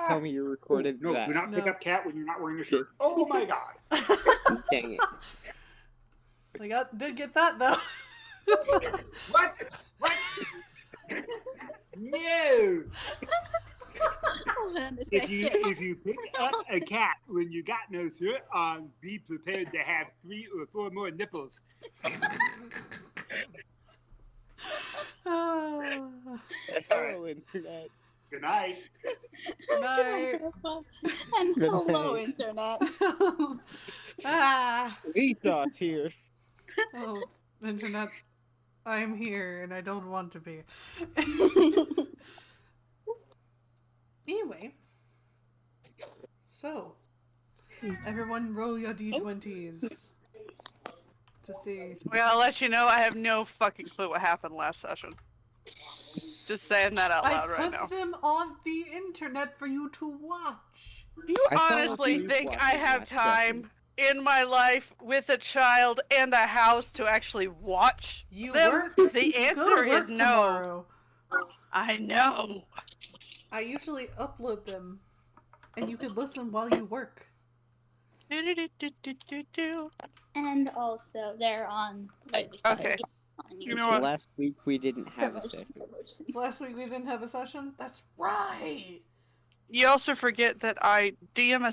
tell me you recorded no, that. do not pick No. up cat when you're not wearing a shirt. Oh my god. Dang it. I did get that though. What? No. Hold on a If you pick up a cat when you got no shirt on, be prepared to have 3 or 4 more nipples. Oh. Hello, Internet. Good night. Night. And Good hello, night. Internet. Ah. Vsauce here. Oh, Internet. I'm here and I don't want to be. Anyway. So, everyone roll your d20s to see. Well, I'll let you know I have no fucking clue what happened last session. Just saying that out loud right now. I put them on the internet for you to watch. You I thought honestly you think watched I it have last time in my life with a child and a house to actually watch You them? work. The You go answer to work is no. tomorrow. I know. I usually upload them, and you can listen while you work. And also, they're on. Okay. On You know what? Last week we didn't have a session. Last week we didn't have a session? That's right! You also forget that I DM a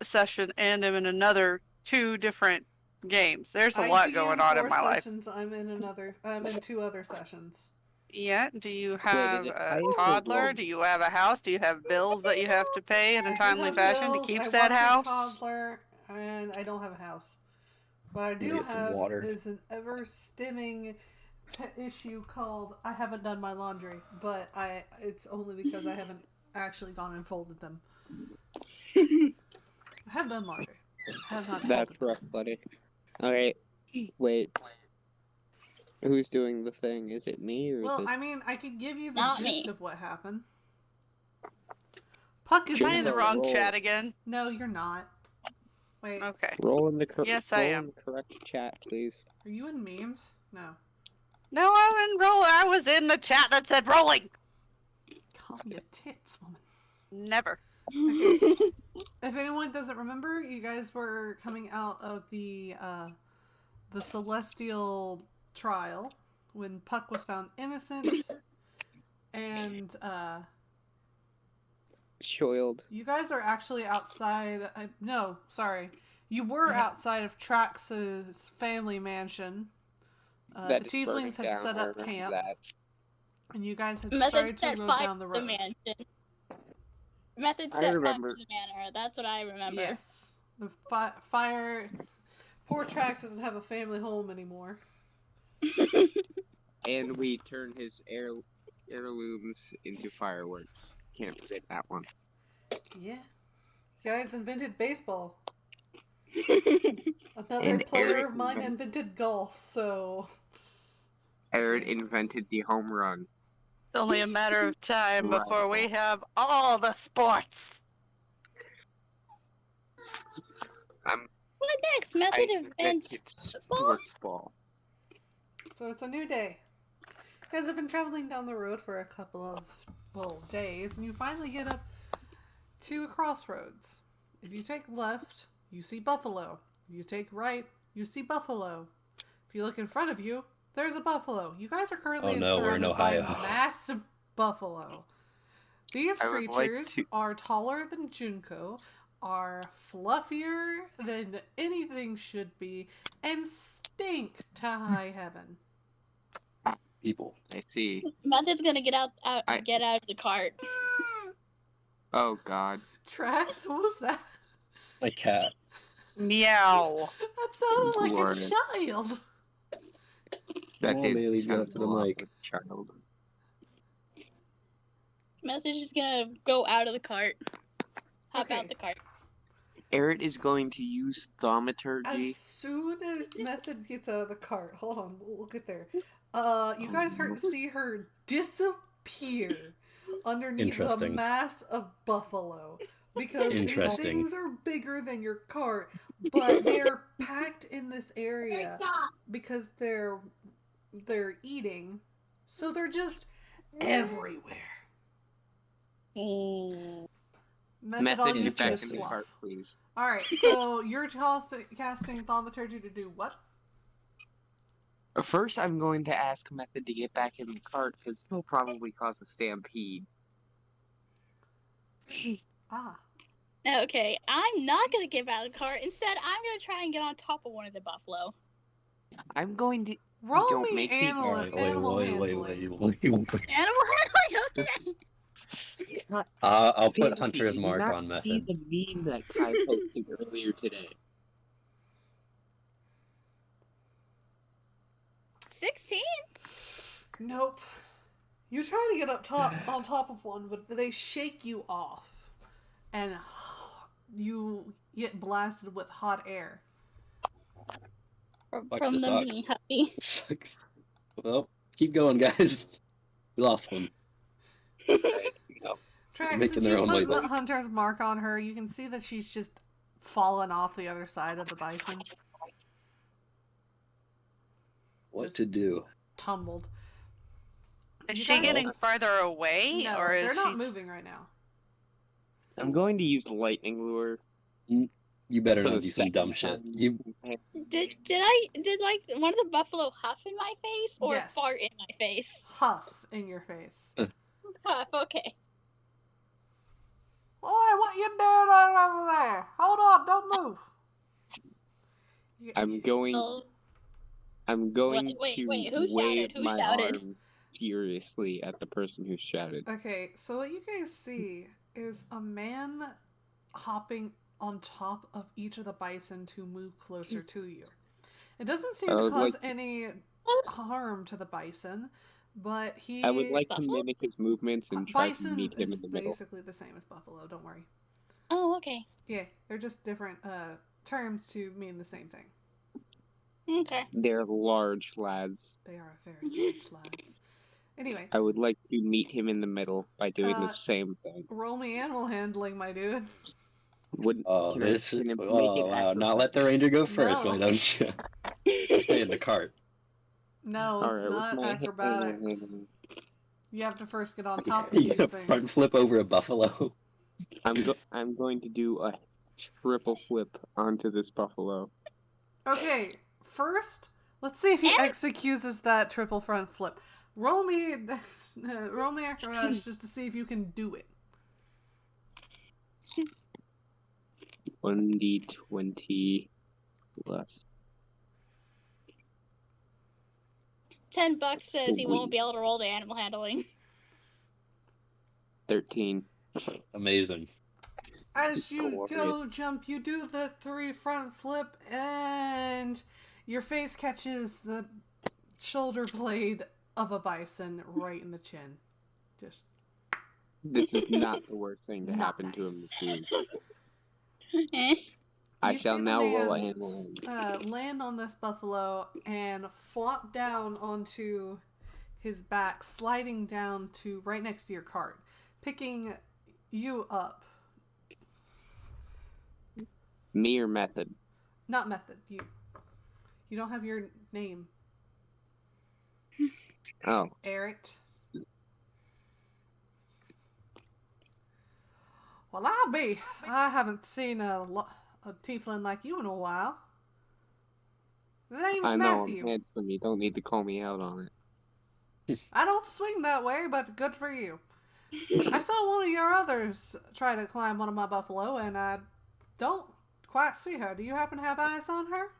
session and am in another 2 different games. There's a lot going on in my life. sessions. I'm in 2 other sessions. Yeah. Do you have it a ice or toddler? roll? Do you have a house? Do you have bills that you have to pay in a timely have fashion bills, to keep I said watch a house? toddler, and I don't have a house. What I do Get some have water. is an ever-stimming pet issue called I haven't done my laundry, but it's only because I haven't actually gone and folded them. I have done laundry. I have not That's folded rough, them. buddy. Alright. Wait. Who's doing the thing? Is it me or Well, is it... I mean, I could give you the Not gist me. of what happened. Puck is Am I in the Jingle wrong roll. chat again? No, you're not. Wait, Okay. Roll in the Yes, I am. in the correct chat, please. are you in memes? No. No, I didn't roll. I was in the chat that said rolling. Calm your tits, woman. Never. If anyone doesn't remember, you guys were coming out of the Celestial trial when Puck was found innocent, and Child. you guys are actually outside. No, sorry, you were outside of Trax's family mansion. The That is burning Tieflings had down, set I up remember camp, that. and you guys had Method started to set go fire down the to the road. mansion. Method I set fire remember. to the manor. That's what I remember. Yes, the fire. Poor Trax doesn't have a family home anymore. And we turn his heirlooms into fireworks. Can't forget that one. Yeah. Guys invented baseball. Another And player Eric of mine invented golf, so... Eret invented the home run. It's only a matter of time before we have all the sports. What next? Method invents invented football? sports ball. So it's a new day. You guys have been traveling down the road for a couple of, days, and you finally get up to a crossroads. If you take left, you see buffalo. If you take right, you see buffalo. If you look in front of you, there's a buffalo. You guys are currently we're in surrounded by Ohio. massive buffalo. These I would like creatures to- are taller than Junko, are fluffier than anything should be, and stink to high heaven. People. I see. Method's gonna get out I- of the cart. Oh god. Trax, what was that? My cat. Meow. That sounded like Lord. a child. That Come on, did Bailey, get sound up to the a lot mic. like a child. Method's just gonna go out of the cart. Hop Okay. out the cart. Eret is going to use thaumaturgy. As soon as Method gets out of the cart, hold on, we'll get there. You guys see her disappear underneath the Interesting. mass of buffalo. Because these Interesting. things are bigger than your cart, but they're packed in this area because they're eating, so they're just everywhere. Method, I'll get use back this in the fluff. cart, please. Alright, so you're casting thaumaturgy to do what? First, I'm going to ask Method to get back in the cart, because he'll probably cause a stampede. Ah. Okay, I'm not gonna get out of the cart. Instead, I'm gonna try and get on top of one of the buffalo. I'm going to... Roll Don't me make me- animal, Alright, animal wait. handling. Animal handling, okay. I'll put Fantasy, Hunter's did you Mark not on see Method. the meme that Kai posted earlier today? 16? Nope. You try to get up top on top of one, but they shake you off, and you get blasted with hot air. Sucks From to them suck. being happy. Sucks. Well, keep going, guys. We lost one. Trax, Making since their you own way put back. Hunter's Mark on her, you can see that she's just fallen off the other side of the bison, What Just- to do? tumbled. Is You she guys- getting farther away, No, or is they're not she moving right now. I'm going to use the lightning lure. You better for not the do some dumb second shit. time. Did like one of the buffalo huff in my face or Yes. fart in my face? Huff in your face. Huff, okay. Boy, what you doing over there? Hold on, don't move. I'm going Oh, Wait, to who wave shouted? Who my shouted? arms furiously at the person who shouted. Okay, so what you guys see is a man hopping on top of each of the bison to move closer to you. It doesn't seem I to would cause like to- any harm to the bison, but he... I would like to Buffalo? mimic his movements and try to Bison meet him is in the middle. basically the same as buffalo, don't worry. Oh, okay. Yeah, they're just different terms to mean the same thing. Okay. They're large lads. They are very large lads. Anyway, I would like to meet him in the middle by doing the Uh, same thing. roll me animal handling, my dude. Wouldn't Oh, can this I, is. can I make Oh, it wow. Not let the ranger go first, No. why don't you? Stay in the cart. No, it's Alright, with not my acrobatics. handling, You have to first get on top of You these gonna things. front flip over a buffalo. I'm going to do a triple flip onto this buffalo. Okay, first, let's see if he And- executes that triple front flip. Roll me acrobatics just to see if you can do it. 1d20 plus. $10 says he won't be able to roll the animal handling. 13. Amazing. As you go Glorious. jump, you do the 3 front flip, and your face catches the shoulder blade of a bison right in the chin. Just This is not the worst thing to Not happen to him nice. this week. Eh. I You shall see the now roll a man, handle. land on this buffalo and flop down onto his back, sliding down to right next to your cart, picking you up. Me or method? Not Method. You don't have your name. Oh, Eret. Well, I haven't seen a tiefling like you in a while. The name's I know Matthew. I'm handsome. You don't need to call me out on it. I don't swing that way, but good for you. I saw one of your others try to climb one of my buffalo, and I don't quite see her. Do you happen to have eyes on her?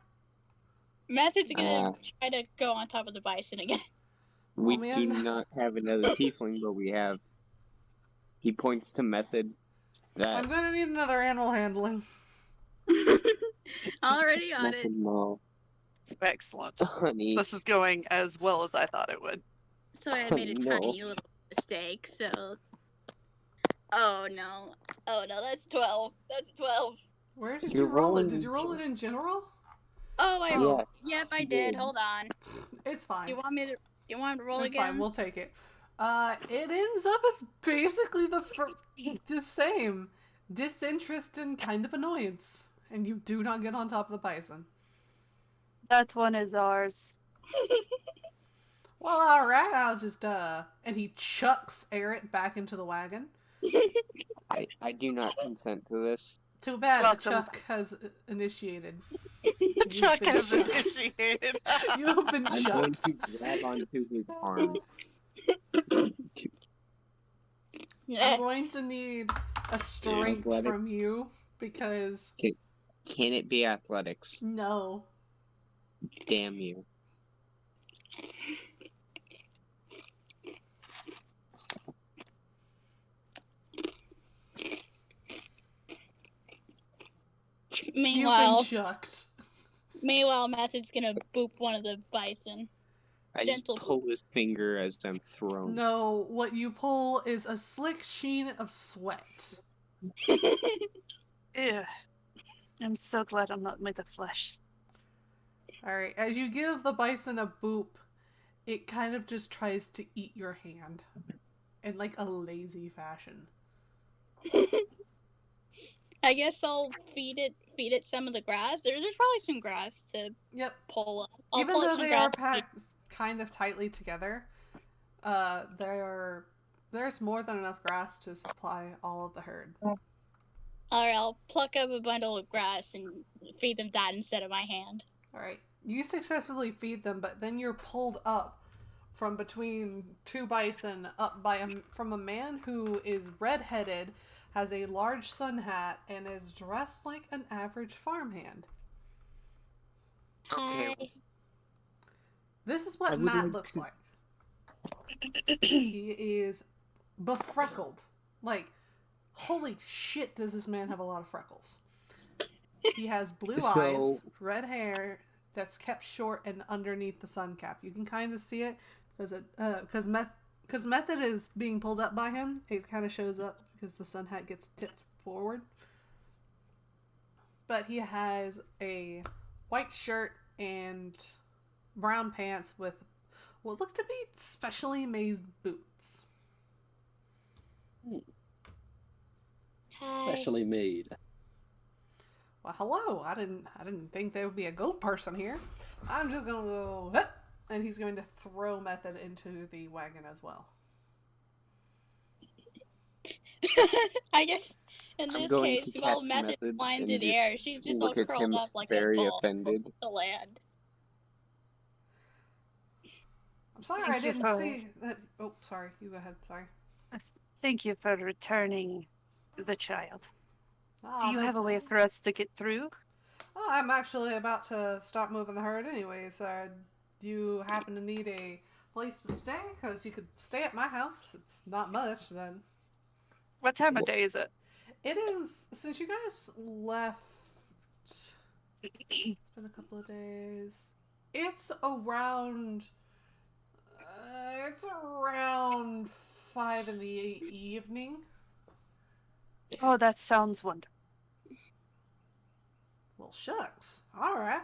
Method's gonna Uh. try to go on top of the bison again. We Oh, do man. not have another tiefling, but we have. He points to method. That I'm gonna need another animal handling. Already on it. method mall. excellent? Honey. This is going as well as I thought it would. So I made a No. tiny little mistake, so... Oh no. Oh no, that's 12. That's 12. Where did You're you roll it? rolling- Did you roll it in general? Oh, I Oh. Yes. Yep, I you did. did. Hold on. It's fine. You want me to roll It's again? fine. We'll take it. It ends up as basically the same. Disinterest and kind of annoyance. And you do not get on top of the bison. That one is ours. Well, alright, I'll just, and he chucks Eret back into the wagon. I I do not consent to this. Too bad Welcome. the Chuck has initiated. Chuck been has chucked. initiated. You've been I'm going chucked. to grab onto his arm. I'm going to need a strength athletics. from you because Can it be athletics? no. Damn you. Meanwhile, You've been chucked. Method's gonna boop one of the bison. I Gentle just pull his finger as I'm thrown. No, what you pull is a slick sheen of sweat. Ew. I'm so glad I'm not made of flesh. Alright, as you give the bison a boop, it kind of just tries to eat your hand. In like a lazy fashion. I guess I'll feed it some of the grass. There's probably some grass to Yep. pull up. I'll Even pull up though some they grass. are packed kind of tightly together, there's more than enough grass to supply all of the herd. Alright, I'll pluck up a bundle of grass and feed them that instead of my hand. Alright, you successfully feed them, but then you're pulled up from between two bison up by from a man who is red-headed, has a large sun hat, and is dressed like an average farmhand. Okay. Hi. This is I what would Matt like looks to- like. He is befreckled. Like, holy shit, does this man have a lot of freckles. He has blue eyes, red hair that's kept short and underneath the sun cap. You can kind of see it because Method is being pulled up by him. It kind of shows up because the sun hat gets tipped forward. But he has a white shirt and brown pants with what look to be specially made boots. Hi. Specially made. Well, hello. I didn't think there would be a goat person here. I'm just gonna go, "Hup," and he's going to throw Method into the wagon as well. I guess in I'm this going case, to while catch Method Method flying and through the just air, she's just all look at curled him up like very a ball offended. to land. I'm sorry, Thank I you didn't for- see that. Oh, sorry. You go ahead. Sorry. Thank you for returning the child. Do you no- have a way for us to get through? Oh, I'm actually about to stop moving the herd anyways. Do you happen to need a place to stay? Because you could stay at my house. It's not much, but What time of day is it? it is. Since you guys left, it's been a couple of days. It's around. It's around 5 in the evening. Oh, that sounds wonderful. Well, shucks. All right.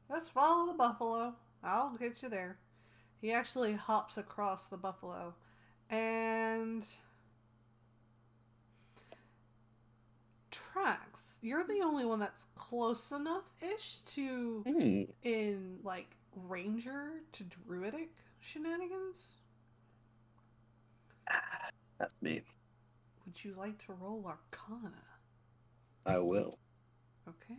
Let's follow the buffalo. I'll get you there. He actually hops across the buffalo. And tracks. You're the only one that's close enough-ish to in like ranger to druidic shenanigans. That's me. Would you like to roll Arcana? I will. Okay.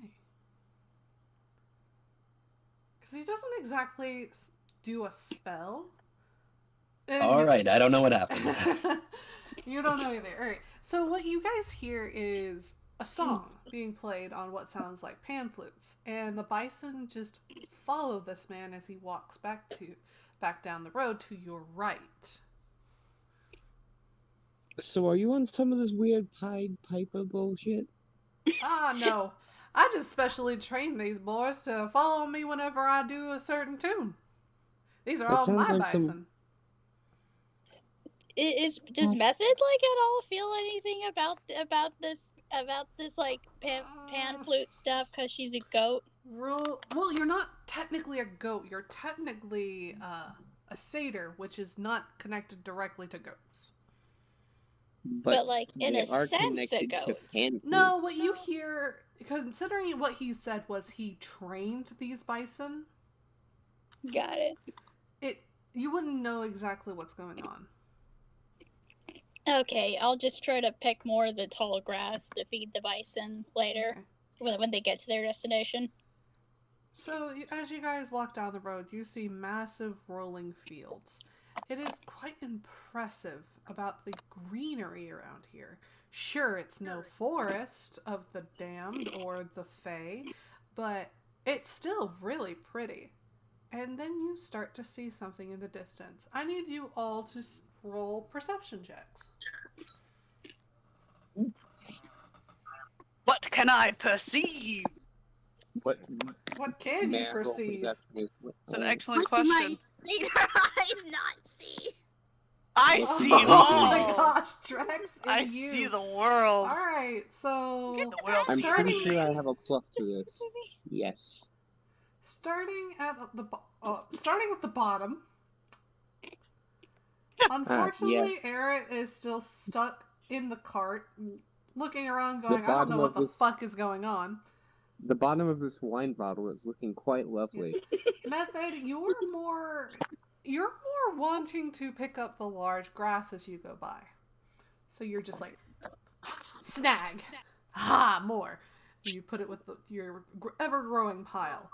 Because he doesn't exactly do a spell. And All you- right, I don't know what happened. You don't know either. Alright. So what you guys hear is a song being played on what sounds like pan flutes. And the bison just follow this man as he walks back down the road to your right. So are you on some of this weird Pied Piper bullshit? Ah, no. I just specially trained these boys to follow me whenever I do a certain tune. These are That all sounds my like some- bison. Does Method like at all feel anything about this like pan flute stuff because she's a goat? Well, you're not technically a goat. You're technically a satyr, which is not connected directly to goats. But like in they a are sense, a connected to goat. pan No, flutes. what you hear, considering what he said was he trained these bison, Got it. you wouldn't know exactly what's going on. Okay, I'll just try to pick more of the tall grass to feed the bison later Okay. when they get to their destination. So, as you guys walk down the road, you see massive rolling fields. It is quite impressive about the greenery around here. Sure, it's no forest of the damned or the fae, but it's still really pretty. And then you start to see something in the distance. I need you all to roll perception checks. What can I perceive? What What can you man roll perceive? perception is? It's an excellent What do my question. satyr eyes not see? I Oh see Oh all. my gosh, Drex and I you. see the world. Alright, so The world I'm sees pretty me. sure I have a plus to this. Yes. starting at starting at the bottom. Unfortunately, Eret is still stuck in the cart, looking around going, I don't know what the fuck is going on. The bottom of this wine bottle is looking quite lovely. Method, you're more wanting to pick up the large grass as you go by. So you're just like, snag. Ha, more. You put it with your ever-growing pile.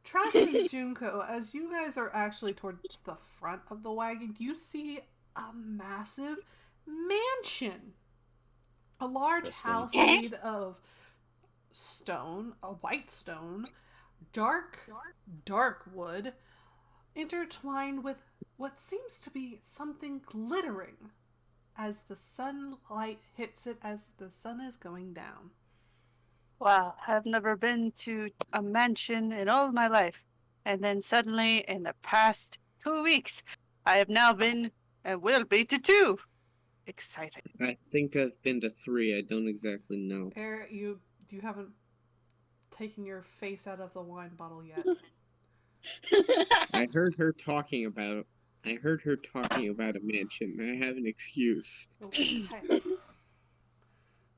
Trax and Junko, as you guys are actually towards the front of the wagon, you see a massive mansion. A large house made of stone, a white stone, dark wood, intertwined with what seems to be something glittering as the sunlight hits it as the sun is going down. Wow, I've never been to a mansion in all my life. And then suddenly, in the past 2 weeks, I have now been and will be to 2. Exciting. I think I've been to 3. I don't exactly know. Eret, you haven't taken your face out of the wine bottle yet. I heard her talking about a mansion. I have an excuse. Okay.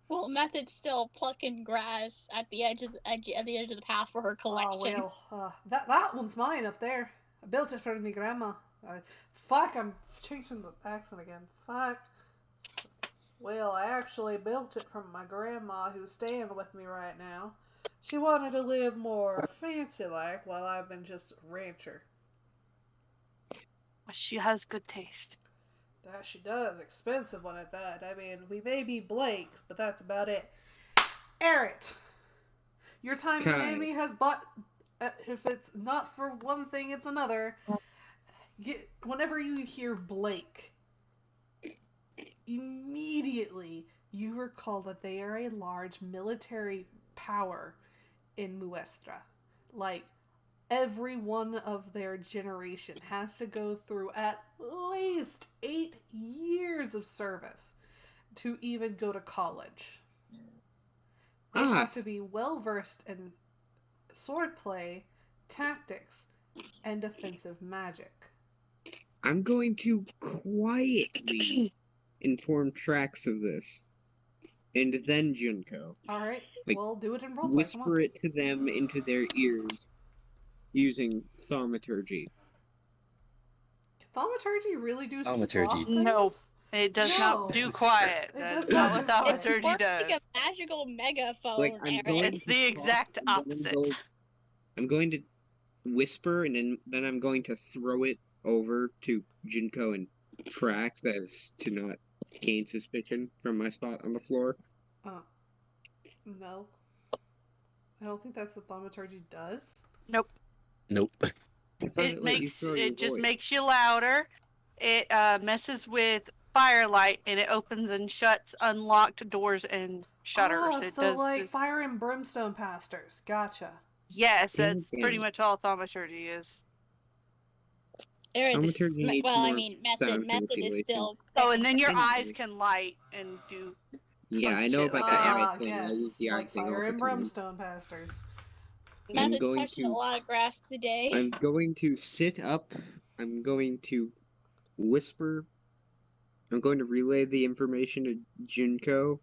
Well, Method's still plucking grass at the edge of the path for her collection. Oh well, that one's mine up there. I built it for me grandma. Fuck, I'm changing the accent again. Fuck. Well, I actually built it from my grandma who's staying with me right now. She wanted to live more fancy-like while I've been just a rancher. She has good taste. That she does. Expensive one at that. I mean, we may be Blakes, but that's about it. Eret! Your time Kai. Amy has bought... if it's not for one thing, it's another. Whenever you hear Blake, immediately you recall that they are a large military power in Muestra. Like, every one of their generation has to go through at least 8 years of service to even go to college. They have to be well versed in swordplay, tactics, and defensive magic. I'm going to quietly inform Trax of this. And then Junko. Alright, Like, we'll do it in roleplay. Come on. Whisper it to them into their ears using thaumaturgy. Thaumaturgy really do Thaumaturgy. sloth things? No. It does not do quiet. It That's does not not what do quiet. thaumaturgy More does. like a magical megaphone, Like, I'm Eret. going It's to the talk, exact and then opposite. I'm going to whisper, and then I'm going to throw it over to Junko and Trax as to not gain suspicion from my spot on the floor. No. I don't think that's what thaumaturgy does. Nope. I thought It let you throw your just voice. makes you louder. It messes with firelight, and it opens and shuts unlocked doors and shutters. Oh, It so does like this- fire and brimstone pastors. Gotcha. Yes, Damn that's pretty it. much all thaumaturgy is. Eret's, Thaumaturgy needs well, I more mean, sound method is manipulation. still. Oh, and then your Thank eyes you. can light and do. Yeah, I Fucking know shit about like the that. eye thing. I use Yes, the eye like thing all fire the and time. brimstone pastors. Method's going touching to- a lot of grass today. I'm going to sit up. I'm going to whisper. I'm going to relay the information to Junko.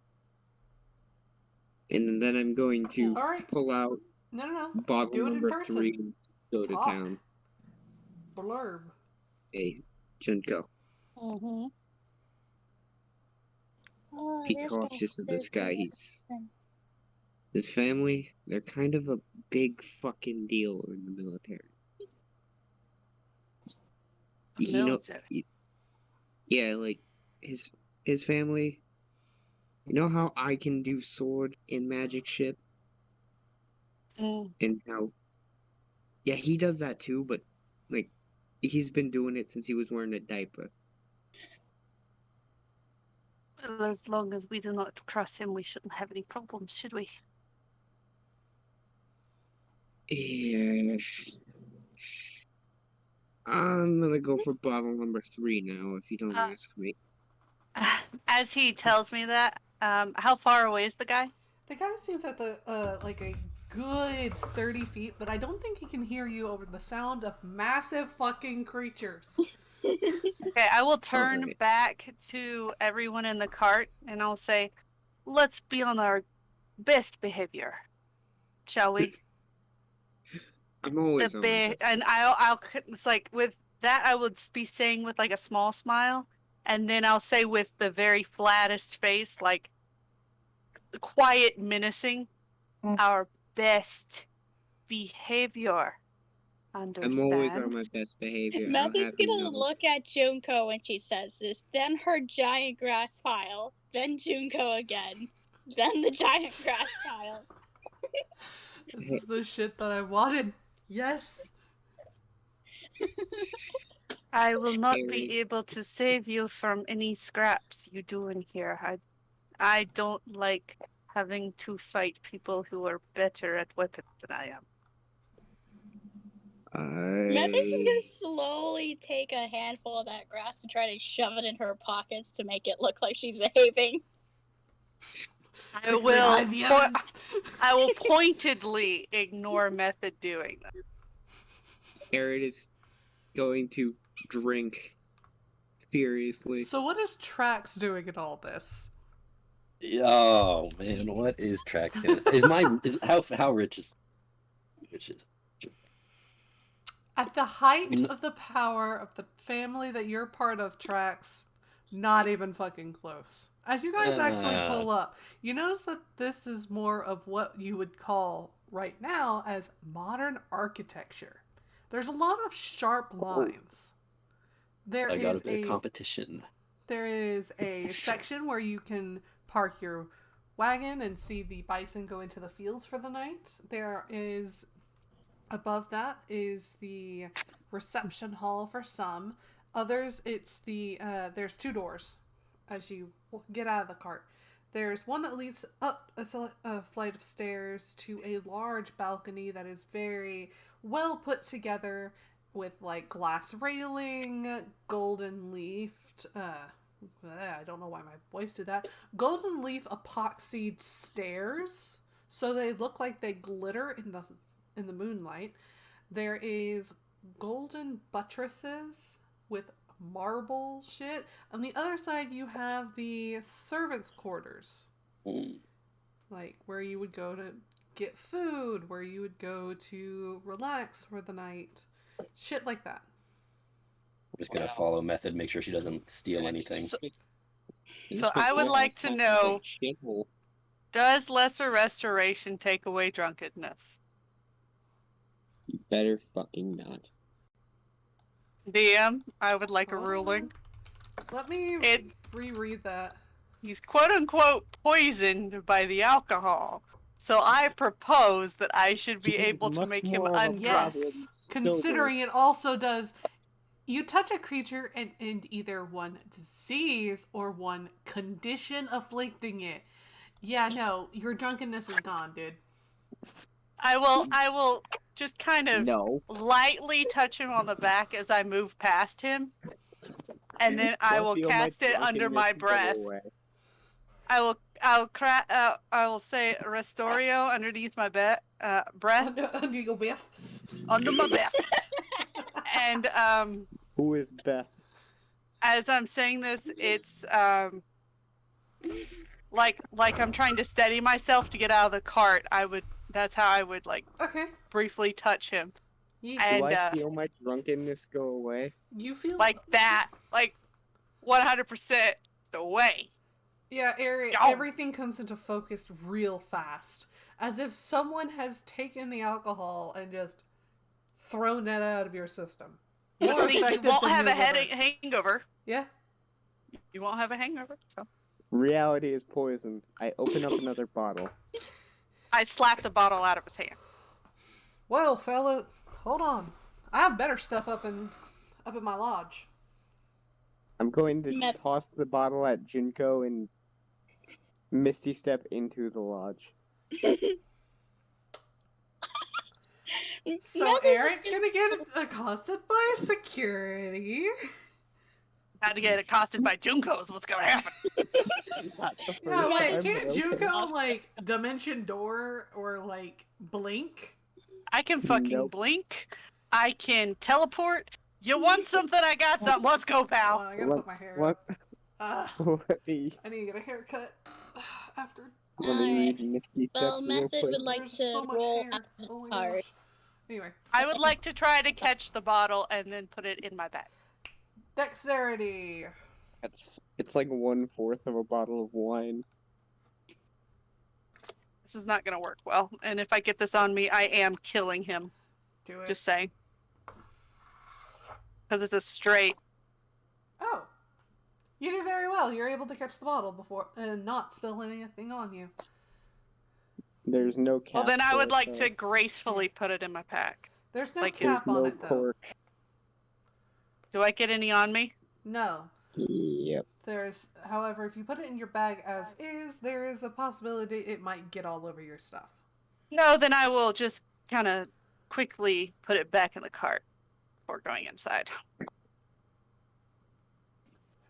And then I'm going to Alright. pull out No. bottle Do it in number person. 3 and go to Talk. town. Blurb. Hey, Junko. Mm-hmm. Oh, Be this cautious of this guy. guy's His family, they're kind of a big fucking deal in the military. Military. Yeah, like his family. You know how I can do sword and magic shit, Mm. and how yeah he does that too, but like he's been doing it since he was wearing a diaper. Well, as long as we do not cross him, we shouldn't have any problems, should we? Yeah. I'm gonna go for bottle number 3 now, if you don't Uh, ask me. As he tells me that, how far away is the guy? The guy seems at the like a good 30 feet, but I don't think he can hear you over the sound of massive fucking creatures. Okay, I will turn Alright. back to everyone in the cart and I'll say, let's be on our best behavior, shall we? I'm always on my best And I'll it's like with that I would be saying with like a small smile, and then I'll say with the very flattest face, like quiet, menacing, our best behavior. I'm always on Understand? my best behavior. I'll Matthew's have you gonna know. look at Junko when she says this, then her giant grass pile, then Junko again, then the giant grass pile. This is the shit that I wanted. Yes. I will not Harry. be able to save you from any scraps you do in here. I don't like having to fight people who are better at weapons than I am. Matthew's just gonna slowly take a handful of that grass and try to shove it in her pockets to make it look like she's behaving. I will Hide the evidence. I will pointedly ignore Method doing that. Eret is going to drink furiously. So what is Trax doing in all this? Oh man, what is Trax doing? How rich is At the height of the power of the family that you're part of, Trax, not even fucking close. As you guys actually pull up, you notice that this is more of what you would call right now as modern architecture. There's a lot of sharp lines. I got a bit of competition. There is a section where you can park your wagon and see the bison go into the fields for the night. There is, above that is the reception hall for some. Others, it's the, there's 2 doors as you get out of the cart. There's one that leads up a flight of stairs to a large balcony that is very well put together with like glass railing, golden leafed, I don't know why my voice did that. Golden leaf epoxied stairs, so they look like they glitter in the moonlight. There is golden buttresses with marble shit. On the other side, you have the servants' quarters, like where you would go to get food, where you would go to relax for the night, shit like that. I'm just gonna follow Method, make sure she doesn't steal anything. So I would like to know, does lesser restoration take away drunkenness? You better fucking not. DM, I would like a ruling. Let me reread that. He's quote-unquote poisoned by the alcohol. So I propose that I should be able to make him undrunk. Yes, considering it also does... You touch a creature and either one disease or one condition afflicting it. Yeah, no, your drunkenness is gone, dude. I will just kind of lightly touch him on the back as I move past him. And then I will cast it under my breath. I will say Restorio underneath my breath. Under your breath. Under my breath. And who is Beth? As I'm saying this, it's like I'm trying to steady myself to get out of the cart. That's how I would briefly touch him. And, do I feel my drunkenness go away? You feel like that, like 100% away. Yeah, Eret, Ow. everything comes into focus real fast. As if someone has taken the alcohol and just thrown it out of your system. More See, you effective won't than have your a liver. hangover. Yeah. You won't have a hangover. So Reality is poison. I open up another bottle. I slapped the bottle out of his hand. Well, fella, hold on. I have better stuff up in my lodge. I'm going to Met- toss the bottle at Junko and Misty step into the lodge. So Method- Eret's gonna get accosted by security. Had to get accosted by Junkos. What's gonna happen? Not the Yeah, first wait, time, can't but okay. Junko like dimension door or like blink? I can fucking Nope. blink. I can teleport. You want something? I got something. Let's go, Hold pal. on, I gotta put my hair What? up. Let me I need to get a haircut after. Alright. Misty step Well, real Method quick. would like There's to so much roll hair. out the Oh my card. gosh. Anyway, I would like to try to catch the bottle and then put it in my bag. dexterity. It's like 1/4 of a bottle of wine. This is not gonna work well. And if I get this on me, I am killing him. Do it. Just saying. Because it's a straight. Oh, you do very well. You're able to catch the bottle before and not spill anything on you. There's no cap. Well, then I for would it, like though. to gracefully put it in my pack. There's no Like, There's cap on no it though. cork. Do I get any on me? No. Yep. There's, however, if you put it in your bag as is, there is a possibility it might get all over your stuff. No, then I will just kind of quickly put it back in the cart before going inside.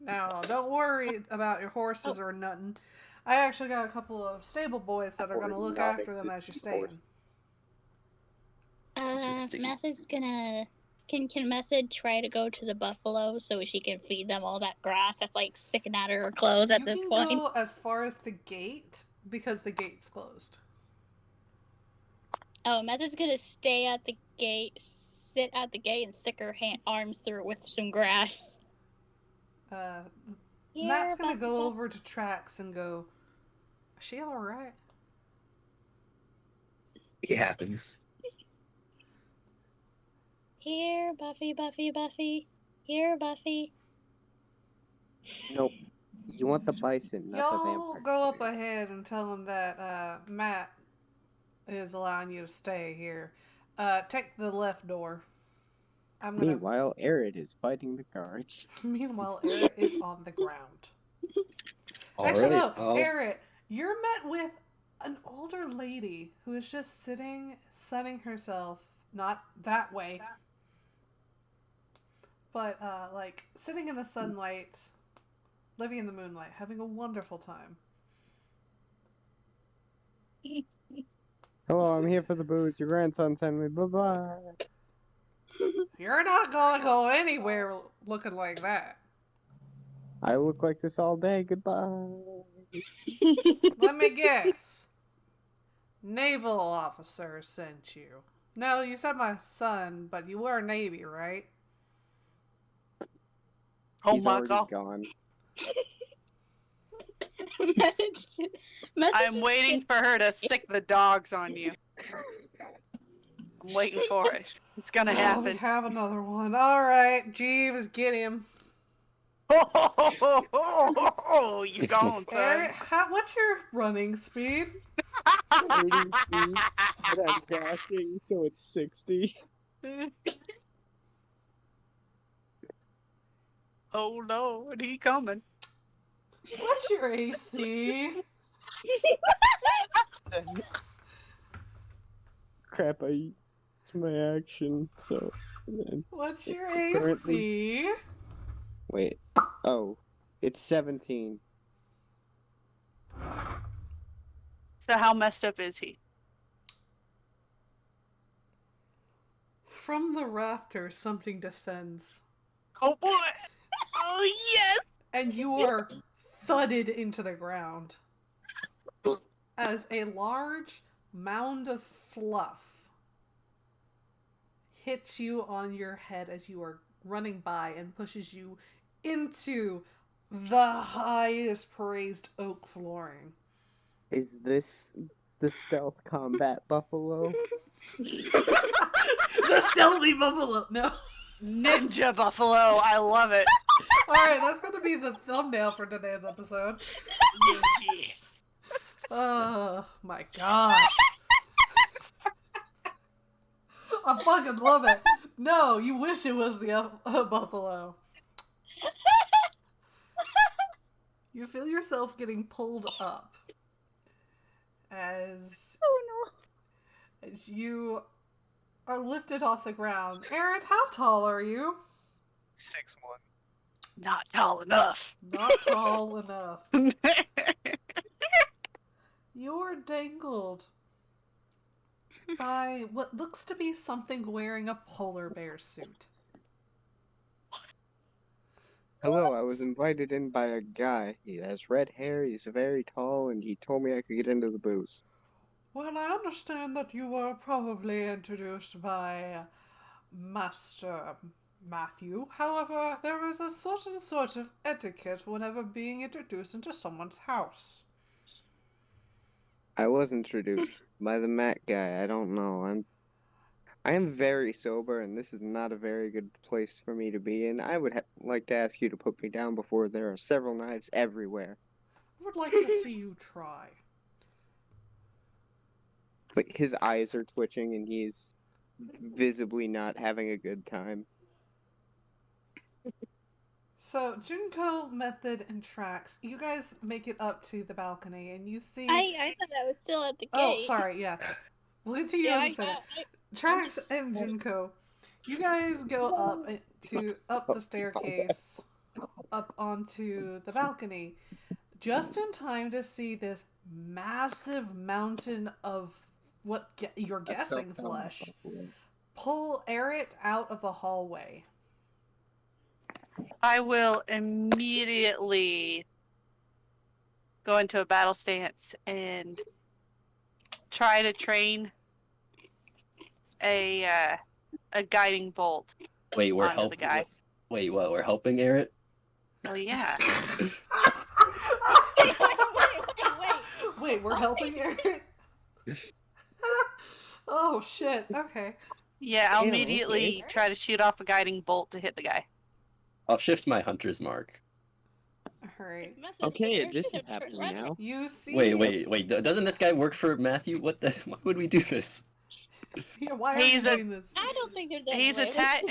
Now, don't worry about your horses or nothing. I actually got a couple of stable boys that are going to look after them as you're staying. Method's gonna. Can Method try to go to the buffalo so she can feed them all that grass that's like sticking out of her clothes at You this can point? go as far as the gate because the gate's closed. Oh, Method's gonna stay at the gate, sit at the gate, and stick her arms through it with some grass. Matt's going to go over to Trax and go, is she alright? It happens. Here, Buffy, Buffy, Buffy. Here, Buffy. Nope. You want the bison, not the Y'all vampire. go up ahead and tell him that Matt is allowing you to stay here. Take the left door. I'm gonna. Meanwhile, Eret is fighting the guards. Meanwhile, Eret is on the ground. All Actually, right. no, Eret, you're met with an older lady who is just sitting, sunning herself, not that way, but like sitting in the sunlight, living in the moonlight, having a wonderful time. Hello, I'm here for the booze. Your grandson sent me. Bye-bye. You're not gonna go anywhere looking like that. I look like this all day. Goodbye. Let me guess. Naval officer sent you. No, you said my son, but you were Navy, right? Oh He's my already god. gone. Method's I'm just waiting for her to sick the dogs on you. I'm waiting for it. It's gonna Oh, we happen. have another one. All right, Jeeves, get him. Oh, you gone, son. Eric, what's your running speed? 30 feet, but I'm dashing, so it's 60. Oh Lord, he coming. What's your AC? Crap, I used my action, so... it's- What's your currently- AC? Wait. Oh. It's 17. So how messed up is he? From the rafters, something descends, Oh boy! Oh yes! and you are thudded into the ground as a large mound of fluff hits you on your head as you are running by and pushes you into the highest praised oak flooring. Is this the stealth combat buffalo? The stealthy buffalo. No. Ninja buffalo. I love it. All right, that's going to be the thumbnail for today's episode. Yes. Oh my gosh. I fucking love it. No, you wish it was the buffalo. You feel yourself getting pulled up as you are lifted off the ground. Eret, how tall are you? 6'1". Not tall enough. Not tall enough. You're dangled by what looks to be something wearing a polar bear suit. Hello, I was invited in by a guy. He has red hair, he's very tall, and he told me I could get into the booze. Well, I understand that you were probably introduced by Master Matthew. However, there is a certain sort of etiquette whenever being introduced into someone's house. I was introduced by the Matt guy. I don't know. I am very sober, and this is not a very good place for me to be in. I would like to ask you to put me down before there are several knives everywhere. I would like to see you try. It's like his eyes are twitching, and he's visibly not having a good time. So, Junko, Method, and Trax, you guys make it up to the balcony, and you see... I thought I was still at the gate. Oh, sorry, yeah. We'll get to you in a second. Trax just- and Junko, you guys go up the staircase, up onto the balcony, just in time to see this massive mountain of what you're guessing flesh pull Eret out of the hallway. I will immediately go into a battle stance and try to train a guiding bolt Wait, we're onto helping. the guy. Wait, what? We're helping Eret? Oh yeah. Wait, we're helping Eret? Oh, shit. Okay. Yeah, I'll Ew, immediately try to shoot off a guiding bolt to hit the guy. I'll shift my hunter's mark. Alright. Okay, this is happening now. You see... Wait. Doesn't this guy work for Matthew? What the? Why would we do this? Yeah, why are He's you a- doing this? I don't think there's any He's way. attacked.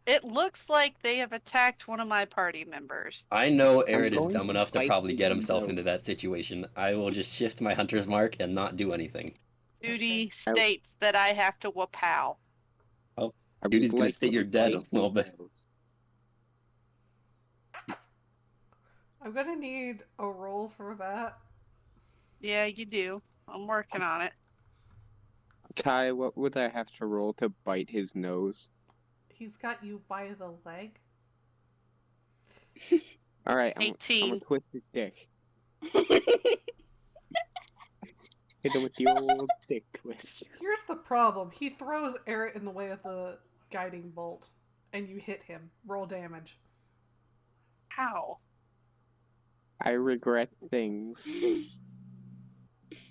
It looks like they have attacked one of my party members. I know Eret is going dumb to enough to bite probably get the himself nose. into that situation. I will just shift my hunter's mark and not do anything. Duty states that I have to whoop-pow. I would Duty's gonna like state to you're dead bite a little his bit. nose. I'm gonna need a roll for that. Yeah, you do. I'm working on it. Kai, what would I have to roll to bite his nose? He's got you by the leg. Alright, I'm 18. gonna twist his dick. Hit him with the old dick twist. Here's the problem. He throws Eret in the way of the guiding bolt, and you hit him. Roll damage. How? I regret things.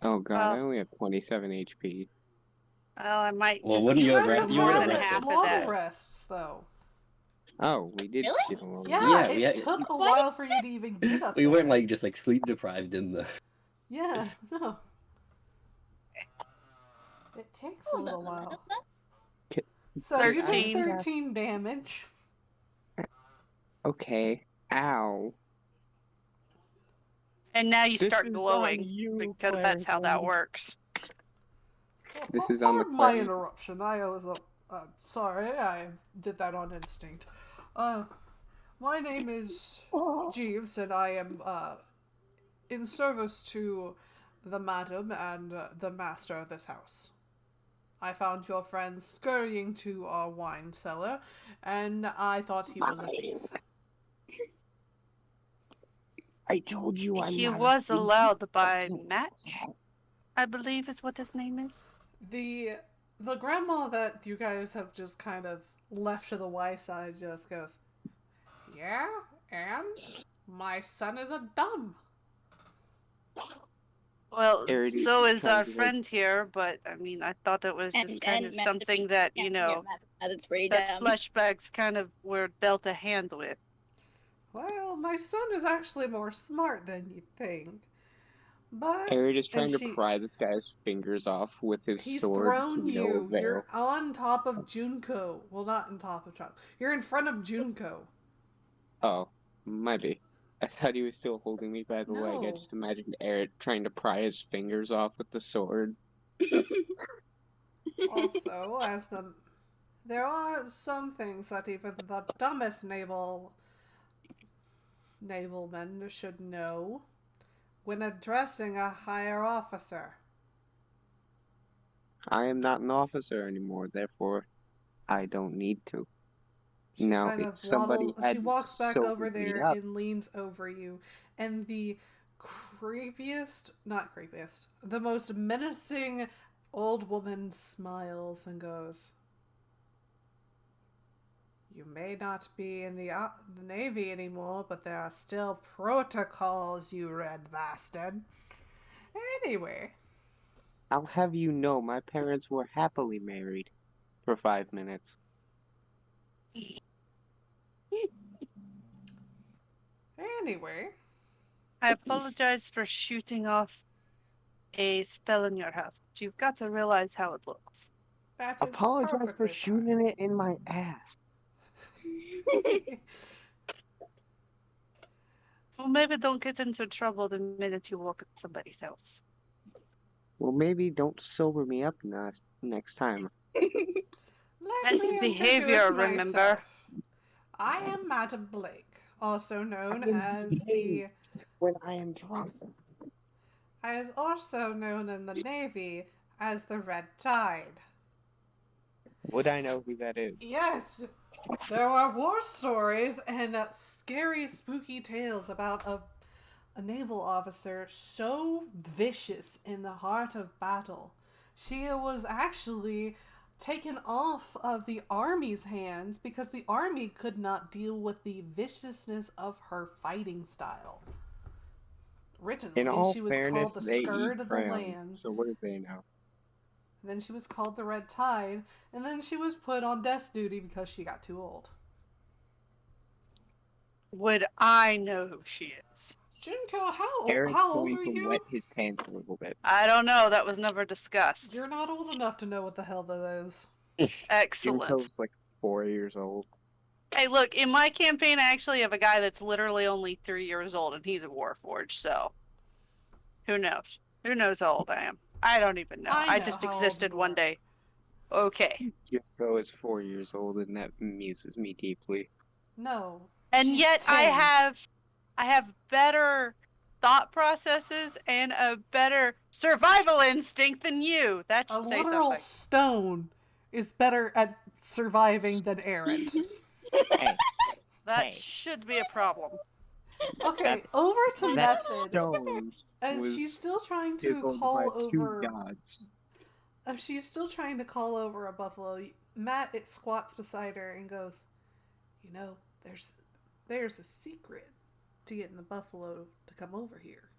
Oh god, I Well- only have 27 HP. Well, I might Well, just wouldn't you use have have you more would than have half rested. of long that. rests, though. Oh, we did Really? get along. Yeah, Yeah, it took a while for you to even get up We there. weren't like just like sleep deprived in the. Yeah, no. It takes a Hold little on. while. K- So you take 13. 13 damage. Okay. Ow. And now you This start is on glowing you, because that's how that Claire. works. This is on the Pardon my plane. interruption. I was sorry. I did that on instinct. My name is Jeeves, and I am in service to the madam and the master of this house. I found your friend scurrying to our wine cellar, and I thought he was a thief. I told you I'm He not a was thief. allowed by Matt, I believe is what his name is. The grandma that you guys have just kind of left to the Y side just goes, yeah, and My son is a dumb. Well, Eret is so just is trying our to friend here, but I mean, I thought it was just kind of math, something that, that's pretty that dumb. flashbacks kind of were dealt a hand with. Well, my son is actually more smart than you think. But, Eret is and trying to pry this guy's fingers off with his he's sword to thrown no you. You're avail. on top of Junko. Well, not on top of Junko. You're in front of Junko. Oh, might be. I thought he was still holding me by the leg. I No. just imagined Eret trying to pry his fingers off with the sword. Also, there are some things that even the dumbest navalmen should know when addressing a higher officer. I am not an officer anymore, therefore I don't need to. She Now, kind if of somebody she had walks back over sobered me there up, and leans over you, and the not creepiest, the most menacing old woman smiles and goes, "You may not be in the Navy anymore, but there are still protocols, you red bastard. Anyway, I'll have you know my parents were happily married for 5 minutes. anyway, I apologize for shooting off a spell in your house, but you've got to realize how it looks. that is Apologize for perfectly shooting it in my ass. fine." Well, maybe don't get into trouble the minute you walk into somebody's house. Well, maybe don't sober me up next time. Let Best me behavior, introduce remember? myself. I am Madam Blake, also known as the when I am drunk. also known in the Navy as the Red Tide. Would I know who that is? Yes, there are war stories and scary, spooky tales about a naval officer so vicious in the heart of battle. She was actually taken off of the army's hands because the army could not deal with the viciousness of her fighting style. In Originally, all she was fairness, called the they eat Scourge of the crayons, Land. so what do they know? Then she was called the Red Tide, and then she was put on desk duty because she got too old. Would I know who she is? Junko, Eret's how old going are to you? wet his pants a little bit. I don't know. That was never discussed. You're not old enough to know what the hell that is. Excellent. Junko's like 4 years old. Hey, look, in my campaign, I actually have a guy that's literally only 3 years old, and he's a Warforged, so who knows? Who knows how old I am? I don't even know. I I know just how old existed you one are. day. Okay. Junko is 4 years old, and that amuses me deeply. No. And she's yet 10. I have better thought processes and a better survival instinct than you. That A should say literal something. stone is better at surviving than Eret. Hey, That hey. should be a problem. Okay, That- over to that Method. stone As was she's still trying to chiseled call by 2 over, gods. she's still trying to call over a buffalo. Matt squats beside her and goes, "You know, there's a secret to getting the buffalo to come over here."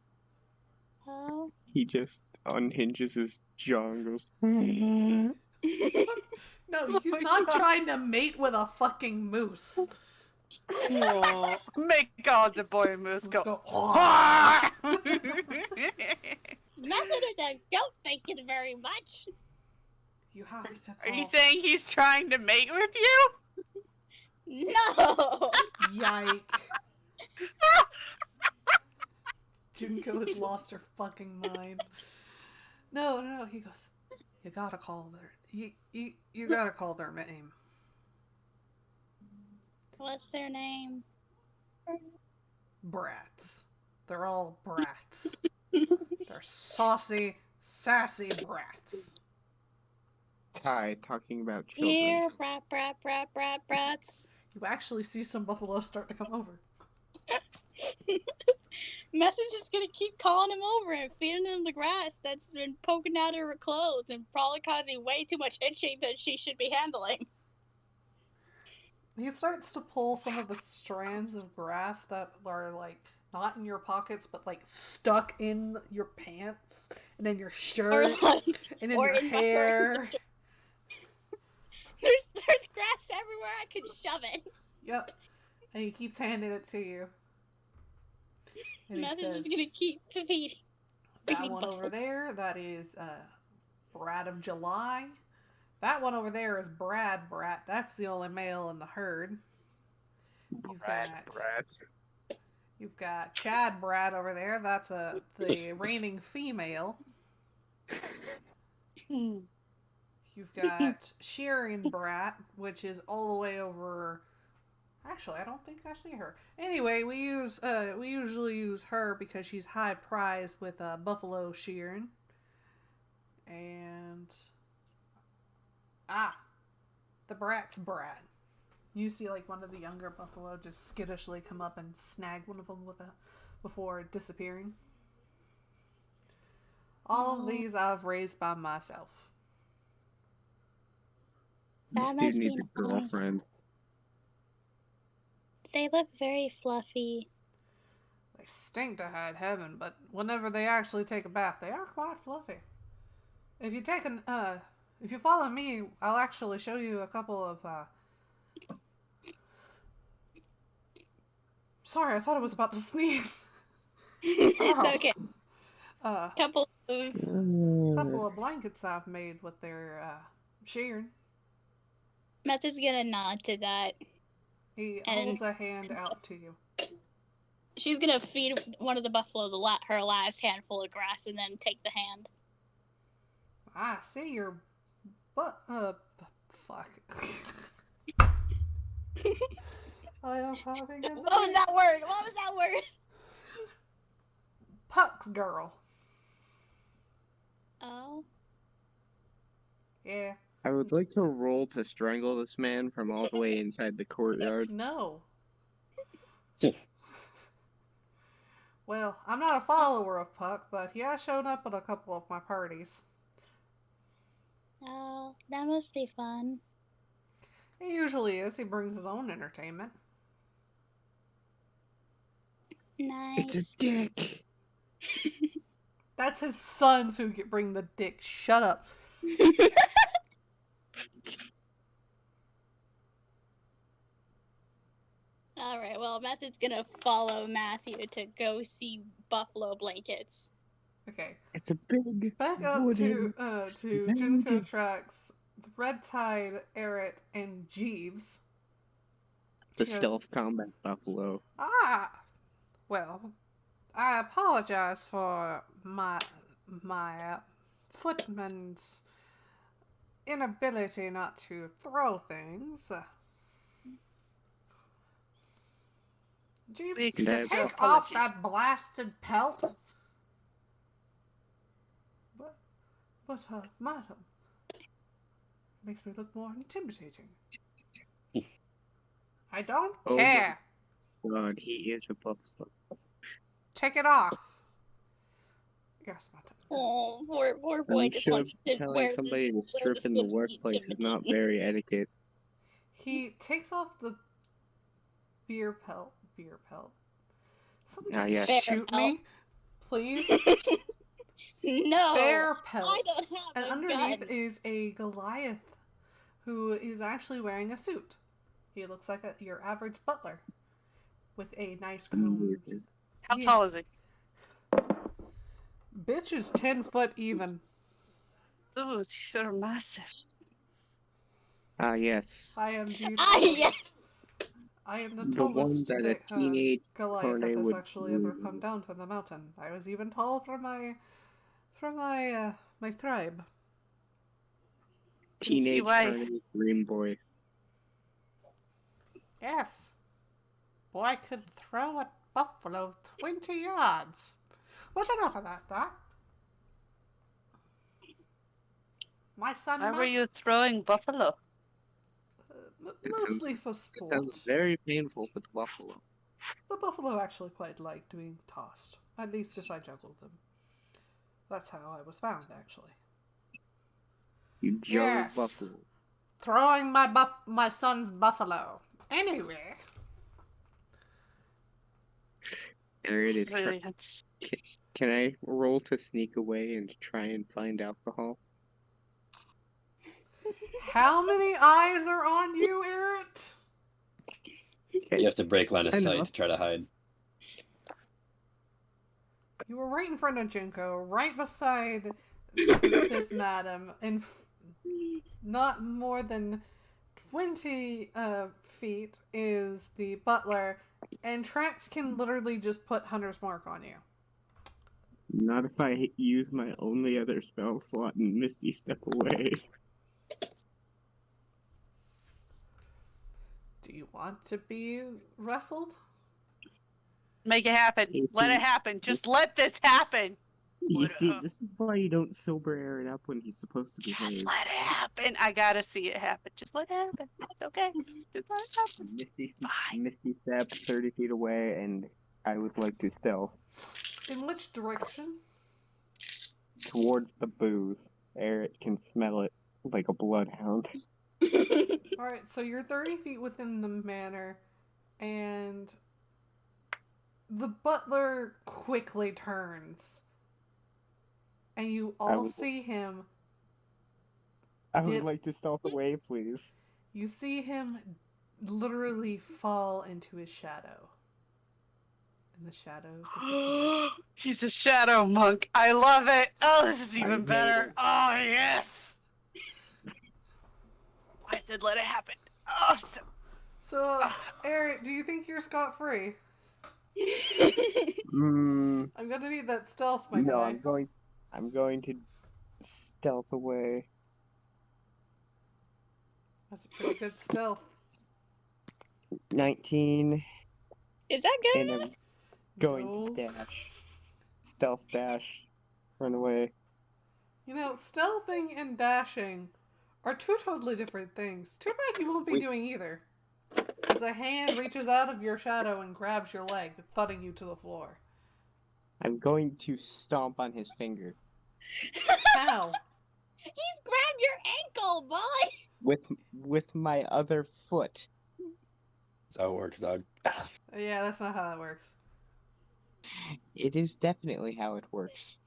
Oh. He just unhinges his jaw and goes, No, Oh he's my not God. trying to mate with a fucking moose. Aw. Make God the boy moose Let's go. go. Method is a goat, thank you very much. You have to Are you call. saying he's trying to mate with you? No! Yike. Junko has lost her fucking mind. No. He goes, you gotta call their. You gotta call their name. What's their name? Brats. They're all brats. They're saucy, sassy brats. Kai talking about children. Here, brats. You actually see some buffaloes start to come over. Method's just gonna keep calling him over and feeding him the grass that's been poking out of her clothes and probably causing way too much itching that she should be handling. He starts to pull some of the strands of grass that are like not in your pockets, but like stuck in your pants and in your Or shirt like, and in or your in my hair. there's grass everywhere. I could shove it. Yep. And he keeps handing it to you. And he Meth is says, just gonna keep feeding. that one over there, that is Brad of July. That one over there is Brad Brat. That's the only male in the herd. You've got Chad Brat over there. That's the reigning female. Hmm. You've got Shearing Brat, which is all the way over. Actually, I don't think I see her. Anyway, we usually use her because she's high prize with buffalo shearing. And the Brat's Brat. You see like one of the younger buffalo just skittishly come up and snag one of them before disappearing. All of these I've raised by myself. That You must need be a nice. girlfriend. They look very fluffy. They stink to high heaven, but whenever they actually take a bath, they are quite fluffy. If you follow me, I'll actually show you a couple of. Sorry, I thought I was about to sneeze. It's okay. Couple Couple of blankets I've made with their shearing. Meth is gonna nod to that. He And- holds a hand out to you. She's gonna feed one of the buffalo her last handful of grass and then take the hand. I see your butt. Fuck. I am having a What was that word? Puck's girl. Oh. Yeah. I would like to roll to strangle this man from all the way inside the courtyard. No. Well, I'm not a follower of Puck, but he has shown up at a couple of my parties. Oh, that must be fun. He usually is. He brings his own entertainment. It's Nice. a dick. That's his sons who bring the dick. Shut up. Alright, well, Method's gonna follow Matthew to go see buffalo blankets. Okay. It's a big Back up wooden to Junko Tracks, the Red Tide, Eret, and Jeeves. the She goes, stealth combat buffalo. Well, I apologize for my footman's inability not to throw things. Jeeves, accept your take off apology. that blasted pelt. But, madam, makes me look more intimidating. I don't Oh, care. God, he is a buffalo. Take it off. Yes, madam. Oh, poor boy I'm just sure wants to telling wear somebody to wear strip the in the skin to be workplace is not intimidating. very etiquette. He takes off the beer pelt. Someone Ah, just yes. shoot Bear me, please. No, Bear pelt. I don't have And a underneath gun. is a Goliath who is actually wearing a suit. He looks like your average butler with a nice combed. How tall is he? Bitch is 10 foot even. Dude, you're massive. Ah, yes. I am the Yes. I am the The tallest one that a teenage Goliath Corne that has would actually ever use. come down from the mountain. I was even tall for my tribe. Can you see Teenage why? Corne's dream boy. Yes. Boy could throw a buffalo 20 yards. But enough of that, Doc. My son Why were Matt, you throwing buffalo? mostly for sport. Sounds very painful for the buffalo. The buffalo actually quite like being tossed. At least if I juggled them. That's how I was found, actually. You juggle Yes. buffalo. Throwing my son's buffalo. Anyway, Eret is Brilliant. Can I roll to sneak away and try and find alcohol? how many eyes are on you, Eret? You have to break line of I sight know. to try to hide. You were right in front of Junko, right beside this madam, and not more than 20 feet is the butler, and Trax can literally just put Hunter's Mark on you. Not if I use my only other spell slot and Misty Step away. Do you want to be wrestled? Make it happen. Let it happen. Just let this happen. You see, this is why you don't sober Eret up when he's supposed to behave. Just let it happen. I gotta see it happen. Just let it happen. It's okay. Just let it happen. Fine. Misty Step 30 feet away, and I would like to stealth In which direction? towards the booth. Eret can smell it like a bloodhound. Alright, so you're 30 feet within the manor, and the butler quickly turns. And you all see him. I would like to stealth away, please. You see him literally fall into his shadow. And the shadow disappears. He's a shadow monk. I love it. Oh, this is I even hate better. it. Oh, yes. I said let it happen. Oh, So, Eric, do you think you're scot-free? Mm, I'm gonna need that stealth, my no, guy. I'm going to stealth away. That's a pretty good stealth. 19, Is that good and enough? I'm going No. to dash. Stealth dash. Run away. You know, stealthing and dashing are two totally different things. Too bad you won't be doing either. As a hand reaches out of your shadow and grabs your leg, thudding you to the floor. I'm going to stomp on his finger. How? He's grabbed your ankle, boy! With my other foot. That's how it works, dog. Yeah, that's not how that works. It is definitely how it works.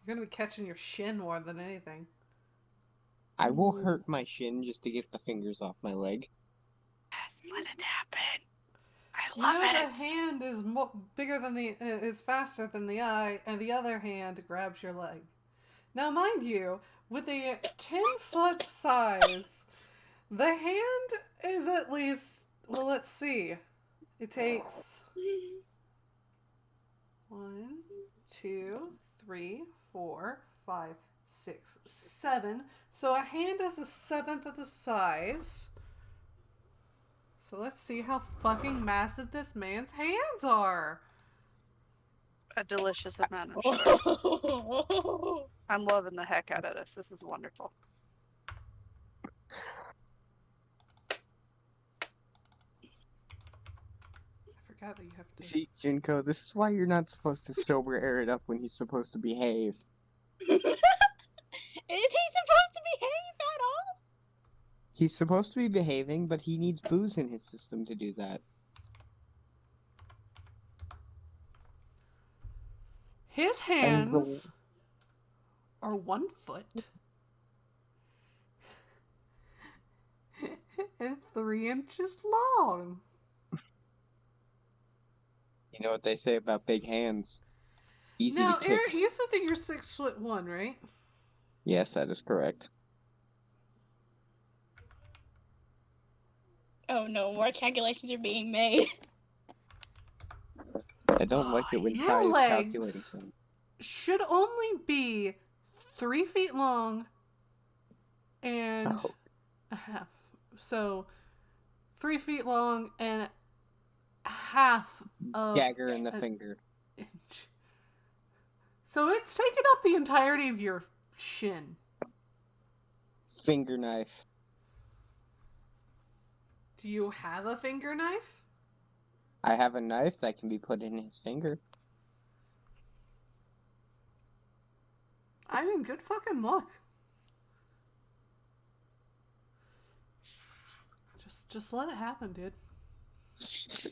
You're gonna be catching your shin more than anything. I will hurt my shin just to get the fingers off my leg. yes, let it happen. I You love know it. the hand is bigger than is faster than the eye, and the other hand grabs your leg. Now, mind you, with a 10-foot size, the hand is at least, well, let's see. It takes 1, 2, 3, 4, 5, 6, 7. So a hand is a seventh of the size. So let's see how fucking massive this man's hands are. A delicious amount of sugar. I'm loving the heck out of this. This is wonderful. I forgot that you have to. See, Junko, this is why you're not supposed to sober Eret up when he's supposed to behave. Is he supposed to be hazed at all? He's supposed to be behaving, but he needs booze in his system to do that. His hands are 1 foot and 3 inches long. You know what they say about big hands. Easy Now, to kick. Eric, you said that you're 6'1", right? Yes, that is correct. Oh no, more calculations are being made. I don't like it when Your Kai is calculating legs things. should only be 3 feet long and Oh. a half. So, 3 feet long and half of Dagger in the an finger. inch. So it's taken up the entirety of your shin. Finger knife. Do you have a finger knife? I have a knife that can be put in his finger. I mean, good fucking luck. Just let it happen, dude. So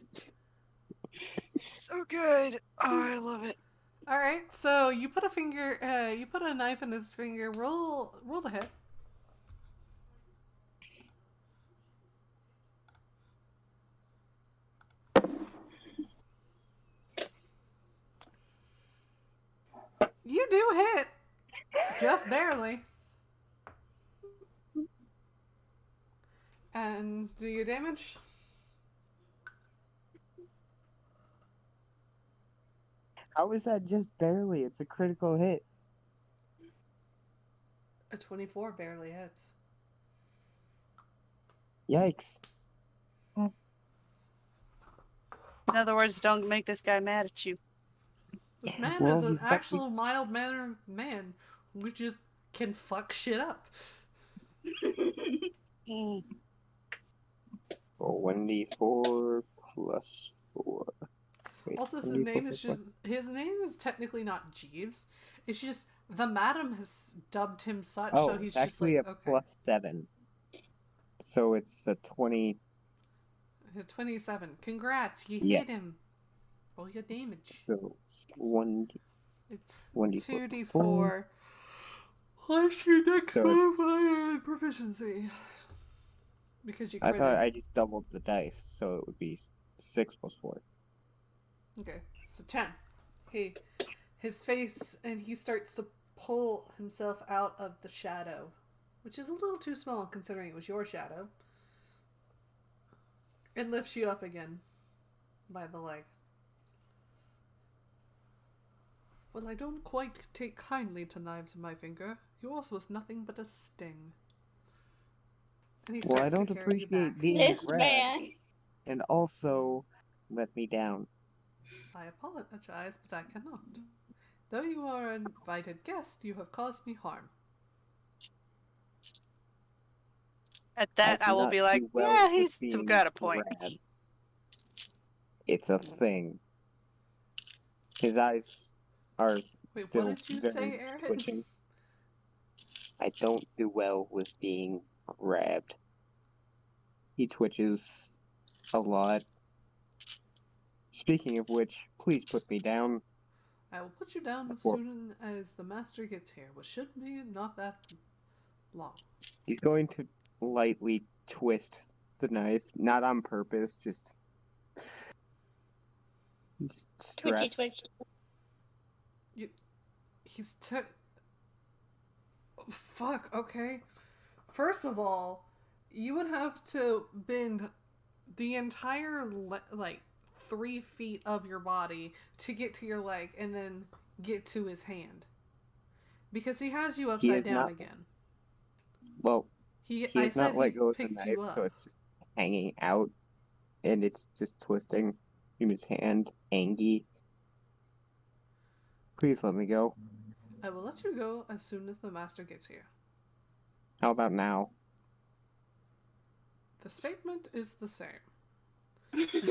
good. Oh, I love it. All right, so you put you put a knife in his finger. Roll the hit. You do hit, just barely. And do you damage? How is that just barely? It's a critical hit. A 24 barely hits. Yikes. In other words, don't make this guy mad at you. This man Well, is an he's got me. actual mild-mannered man who just can fuck shit up. Mm. Roll 1d4 plus 4. Wait, Also, his 1d4 name plus is 4? just his name is technically not Jeeves. It's just the madam has dubbed him such, so Oh, he's it's just actually like, a okay. plus 7. So it's a 20. 27. Congrats, you Yeah. hit him. Roll your damage. So it's 1d4 It's 1d4 2d4 plus your next So it's. modifier and proficiency. Because you I thought critted. I just doubled the dice, so it would be 6 plus 4. Okay, so 10. His face, and he starts to pull himself out of the shadow, which is a little too small considering it was your shadow, and lifts you up again by the leg. Well, I don't quite take kindly to knives in my finger. Yours was nothing but a sting. And he Well, I starts to don't carry you back. appreciate being This grabbed, man. and also let me down. I apologize, but I cannot. Though you are an invited guest, you have caused me harm. At I that, I will cannot be like, do well yeah, with he's being got a point. grabbed. It's a thing. His eyes are Wait, what still did you very say, much Aaron? twitching. I don't do well with being grabbed. He twitches a lot. Speaking of which, please put me down. I will put you down as Before. soon as the master gets here, which should be not that long. He's going to lightly twist the knife, not on purpose, just Twitchy stress. twitch. He's fuck, okay. First of all, you would have to bend the entire, 3 feet of your body to get to your leg and then get to his hand. Because he has you He upside is down not. again. Well, He he I has not said let he go of the picked knife, you so up. it's just hanging out, and it's just twisting in his hand. Angie, please let me go. I will let you go as soon as the master gets here. How about now? The statement is the same.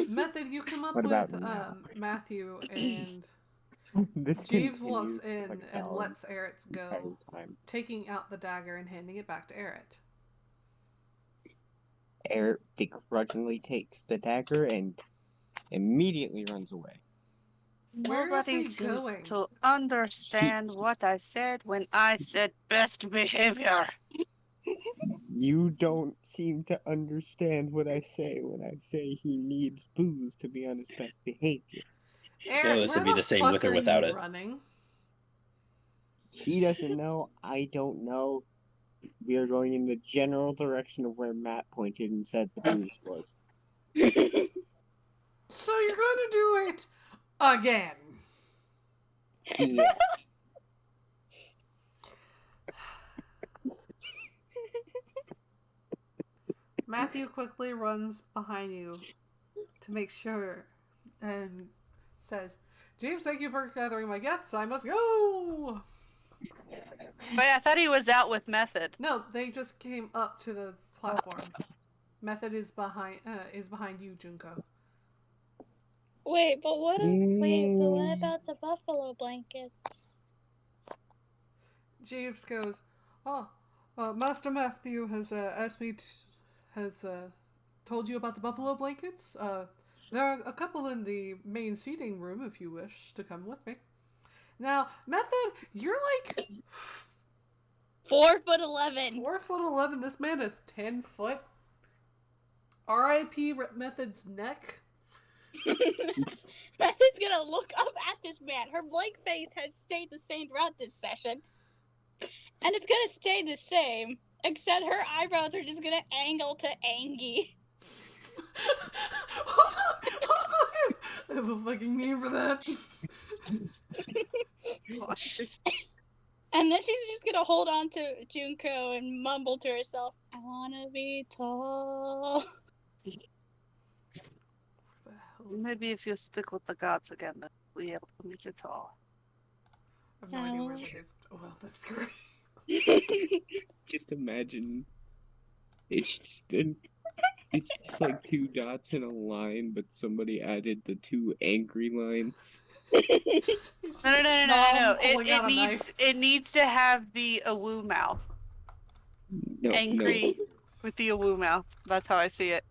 Method you come up What about with, now? Matthew, and This Jeeves walks continues for in like and an lets Eret entire go, time. taking out the dagger and handing it back to Eret. Eric begrudgingly takes the dagger and immediately runs away. Where is Nobody he seems going? to understand what I said when I said best behavior. You don't seem to understand what I say when I say he needs booze to be on his best behavior. Yeah, Eret, this where would be the the same fuck with or are without you it. running? He doesn't know, I don't know. We are going in the general direction of where Matt pointed and said the booze was. So you're going to do it again. Yes. Matthew quickly runs behind you to make sure and says, James, thank you for gathering my guests. I must go. But I thought he was out with Method. No, they just came up to the platform. Method is behind you, Junko. Wait, but what about the buffalo blankets? Jeeves goes, Master Matthew has asked me told you about the buffalo blankets. There are a couple in the main seating room if you wish to come with me. Now, Method, you're like 4'11". 4'11". This man is 10 foot. R.I.P. Method's neck. Method's gonna look up at this man. Her blank face has stayed the same throughout this session. And it's gonna stay the same, except her eyebrows are just gonna angle to Angie. Hold on. I have a fucking name for that. Gosh. And then she's just gonna hold on to Junko and mumble to herself, I wanna be tall. Maybe if you speak with the gods again, then we'll be able to make it tall. I have no idea where that is. Oh, well, that's great. Just imagine it's just like two dots in a line, but somebody added the two angry lines. No. Snom pulling out a It needs to have the awoo mouth. No, Angry with the awoo mouth. That's how I see it.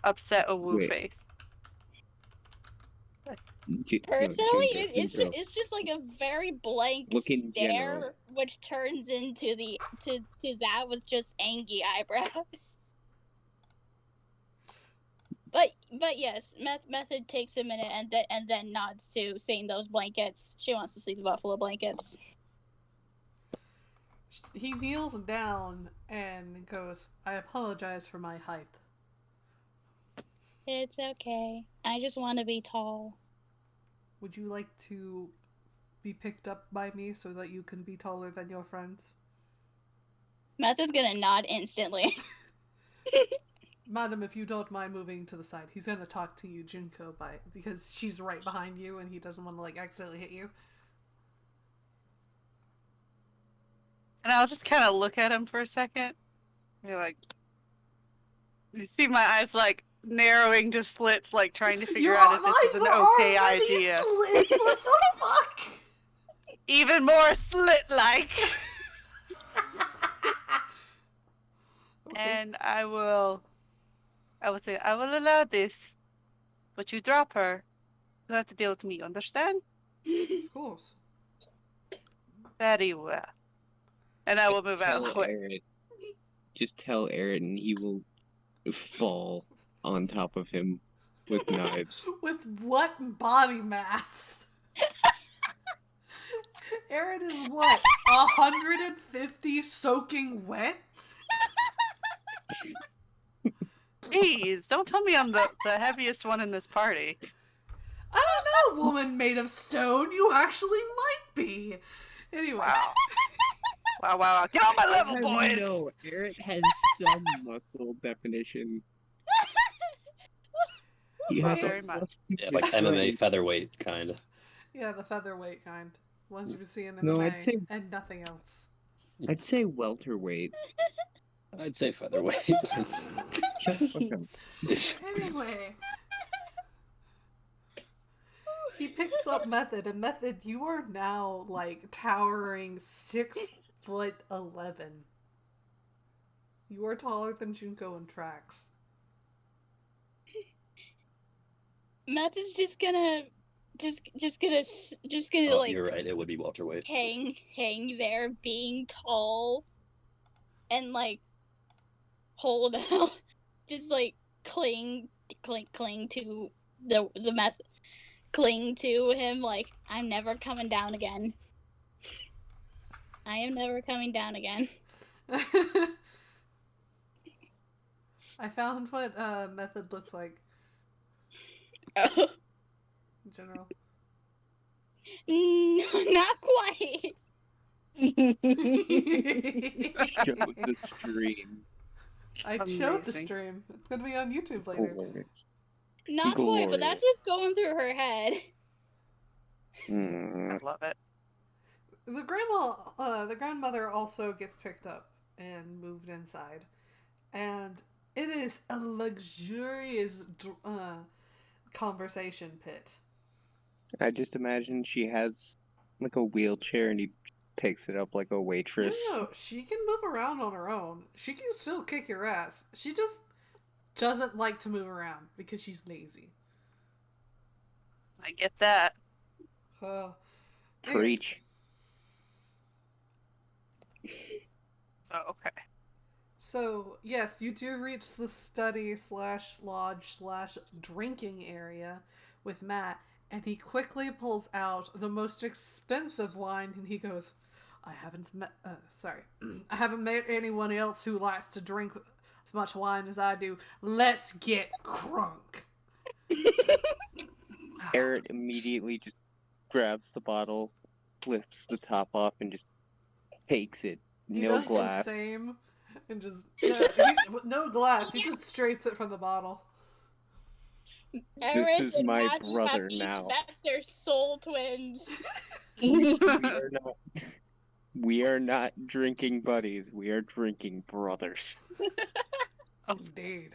Upset awoo Wait. face. Personally, Junko, it's just like a very blank Look in stare, general. which turns into to that with just Angie eyebrows. But yes, Method takes a minute and then nods to seeing those blankets. She wants to see the buffalo blankets. He kneels down and goes, I apologize for my height. It's okay. I just want to be tall. Would you like to be picked up by me so that you can be taller than your friends? Method's gonna nod instantly. Madam, if you don't mind moving to the side, he's gonna talk to you, Junko, because she's right behind you and he doesn't want to like accidentally hit you. And I'll just kind of look at him for a second. You're like, you see my eyes like narrowing to slits, like trying to figure out if this is an okay idea. Slits. What the fuck? Even more slit-like. Okay. And I will say, I will allow this, but you drop her, you have to deal with me, understand? Of course. Very well. And I will move out of the way. Eret. Just tell Eret and he will fall on top of him with knives. With what body mass? Aaron is what? 150 soaking wet? Please, don't tell me I'm the heaviest one in this party. I don't know, woman made of stone. You actually might be. Anyway. Wow. Get on my level, How do boys! you know? Eret has some muscle definition. He has Very a much. plus Yeah, like MMA featherweight kind of. Yeah, the featherweight kind. Ones you would see in MMA No, I'd say- and nothing else. I'd say welterweight. I'd say featherweight. Shut the fuck up. Anyway. He picks up Method, and Method, you are now, like, towering 6'11". You are taller than Junko in tracks. Method's just gonna Oh, like you're right. It would be welterweight. hang there being tall and like hold out, just like cling to the method, cling to him like I'm never coming down again. I am never coming down again. I found what Method looks like Oh, in general. not quite. Show the stream. I showed the Amazing. stream. It's gonna be on YouTube later. Not quite, but that's what's going through her head. I love it. The grandmother also gets picked up and moved inside, and it is a luxurious conversation pit. I just imagine she has like a wheelchair and he picks it up like a waitress. No, she can move around on her own. She can still kick your ass. She just doesn't like to move around because she's lazy. I get that. Anyway, Preach. Oh, okay. so yes, you do reach the study / lodge / drinking area with Matt, and he quickly pulls out the most expensive wine, and he goes, I haven't met I haven't met anyone else who likes to drink as much wine as I do. Let's get crunk. Eret immediately just grabs the bottle, flips the top off, and just takes it. He No does glass. the same, and just no glass. He just straights it from the bottle. Eret is and my Matthew brother have each now. met their soul twins. We are not drinking buddies. We are drinking brothers. Indeed.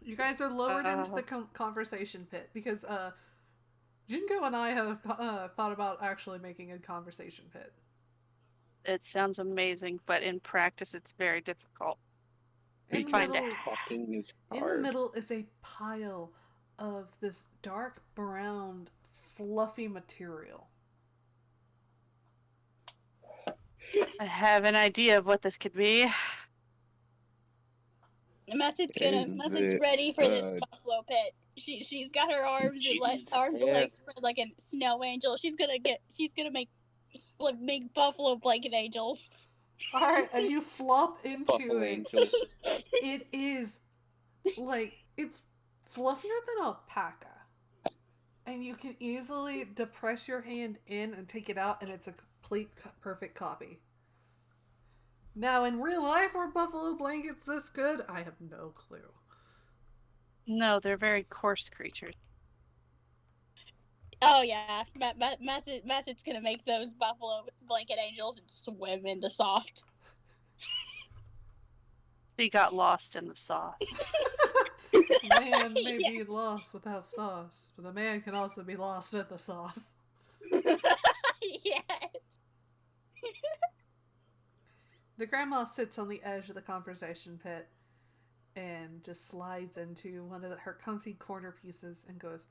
You guys are lowered into the conversation pit because Jinko and I have thought about actually making a conversation pit. It sounds amazing, but in practice, it's very difficult. In the Find middle, it. Talking is in the hard. middle is a pile of this dark brown, fluffy material. I have an idea of what this could be. Method's ready for this buffalo pit. She's got her arms and legs spread like a snow angel. She's gonna make buffalo blanket angels. All right, as you flop into Buffalo it, angel. it is like it's fluffier than alpaca, and you can easily depress your hand in and take it out, and it's a complete perfect copy. Now, in real life, are buffalo blankets this good? I have no clue. No, they're very coarse creatures. Oh yeah, Method's gonna make those buffalo blanket angels and swim in the soft. They got lost in the sauce. Man may be Yes. lost without sauce, but a man can also be lost in the sauce. Yes. The grandma sits on the edge of the conversation pit and just slides into one of her comfy corner pieces and goes,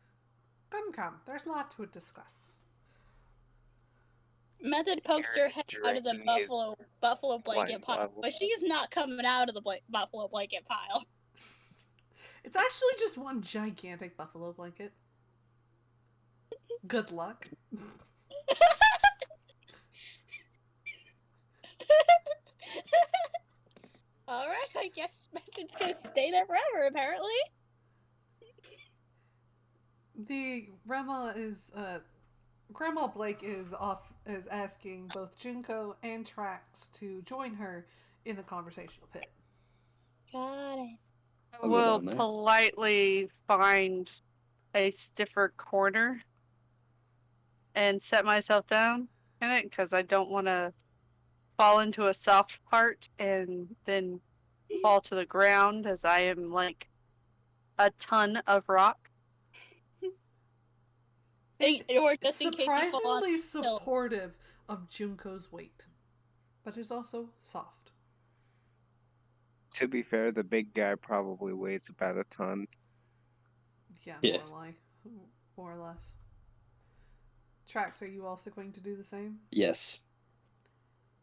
Come, there's a lot to discuss. Method pokes her head out of the Drinking his buffalo blanket wine pile, bottle. but she's not coming out of the buffalo blanket pile. It's actually just one gigantic buffalo blanket. Good luck. Alright, I guess Method's gonna stay there forever, apparently. The Grandma Blake is asking both Junko and Trax to join her in the conversational pit. Got it. I will politely find a stiffer corner and set myself down in it because I don't want to fall into a soft part and then fall to the ground as I am like a ton of rock. Or just in case you fall Surprisingly off. supportive of Junko's weight, but is also soft. To be fair, the big guy probably weighs about a ton. Yeah. More or less. Trax, are you also going to do the same? Yes.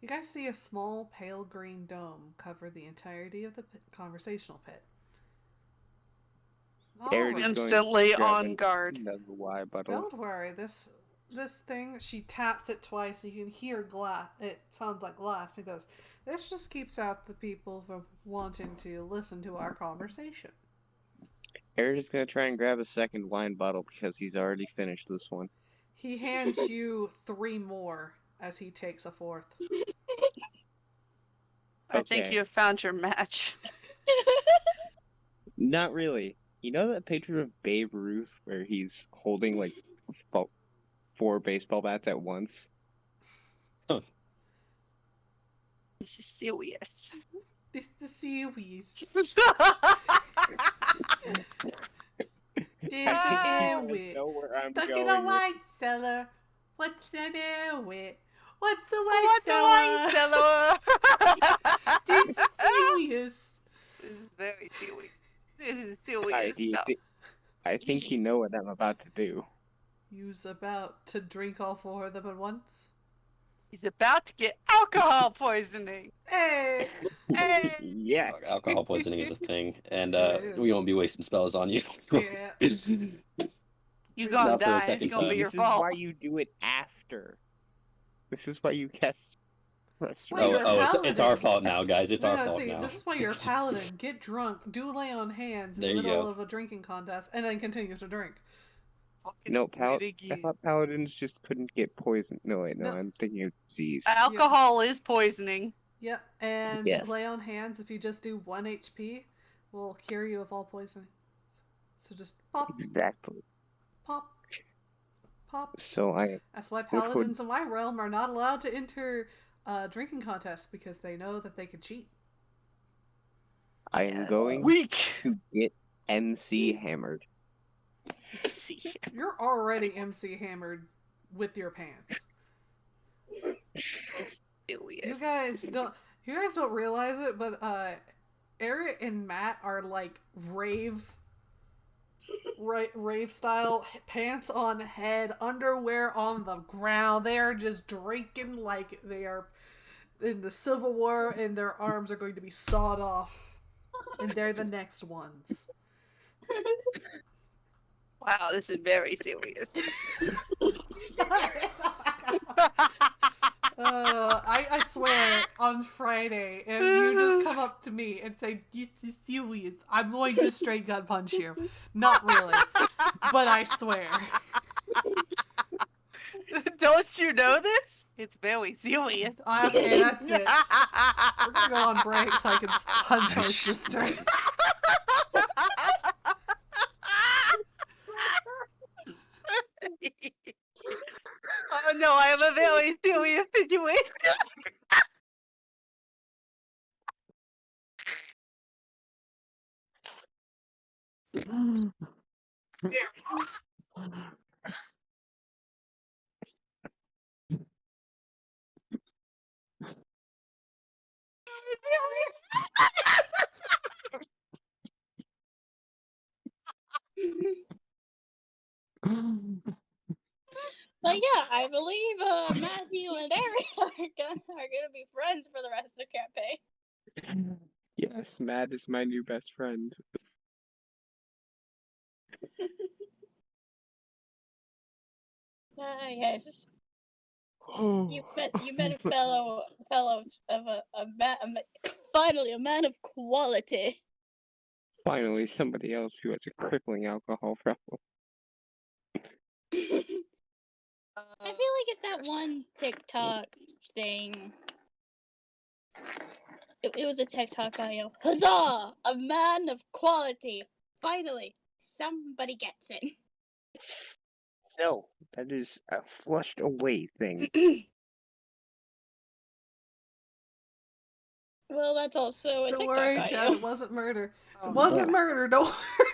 You guys see a small pale green dome cover the entirety of the conversational pit. Eret is going to Instantly grab on guard. another Y bottle. Don't worry, this thing, she taps it twice, you can hear glass. It sounds like glass. It goes, this just keeps out the people from wanting to listen to our conversation. Eret is going to try and grab a second wine bottle because he's already finished this one. He hands you 3 more as he takes a 4th. I think Okay. you have found your match. Not really. You know that picture of Babe Ruth where he's holding like 4 baseball bats at once? This is serious. This is serious. There's an airwit know where I'm stuck going in a with wine cellar. What's an airwit? What's a wine What the cellar? wine cellar? This serious. This is very serious. This is I, serious stuff. I think you know what I'm about to do. You's about to drink all 4 of them at once. He's about to get alcohol poisoning. Hey! Hey! Yes. Alcohol poisoning is a thing, and It is. we won't be wasting spells on you. Yeah. You gonna Not for a die. It's second gonna be time. your This is fault. why you do it after. This is why you cast why restoration. you're a it's paladin. our fault now, guys. It's our No, fault see, now. this is why you're a paladin. Get drunk, do lay on hands in There the you middle go. of a drinking contest, and then continue to drink. Fucking No, do it I again. thought paladins just couldn't get poisoned. No, wait, no, No. I'm thinking of disease. Alcohol is poisoning. Yep, and Yes. lay on hands, if you just do 1 HP, will cure you of all poisoning. So just pop, Exactly. pop, pop. So That's why would- paladins in my realm are not allowed to enter drinking contests, because they know that they could cheat. I am Yes. going Weak. to get MC hammered. See. You're already MC hammered with your pants. It's You serious. guys don't realize it, but Eret and Matt are like rave style, pants on head, underwear on the ground. They are just drinking like they are in the Civil War, and their arms are going to be sawed off, and they're the next ones. Wow, this is very serious. I swear, on Friday, if you just come up to me and say, "This is serious," I'm going to straight gun punch you. Not really, but I swear. Don't you know this? It's very serious. Okay, that's it. We're gonna go on break so I can punch my sister. Oh no, I have a very serious situation. But yeah, I believe Matthew and Eric are gonna be friends for the rest of the campaign. Yes, Matt is my new best friend. Yes. Oh. You met a fellow of finally a man of quality. Finally, somebody else who has a crippling alcohol problem. I feel like it's that one TikTok thing. It was a TikTok audio. Huzzah! A man of quality. Finally, somebody gets it. No, that is a flushed away thing. Well, that's also a Don't TikTok worry, audio. Chad. It wasn't murder. It wasn't murder. Don't worry.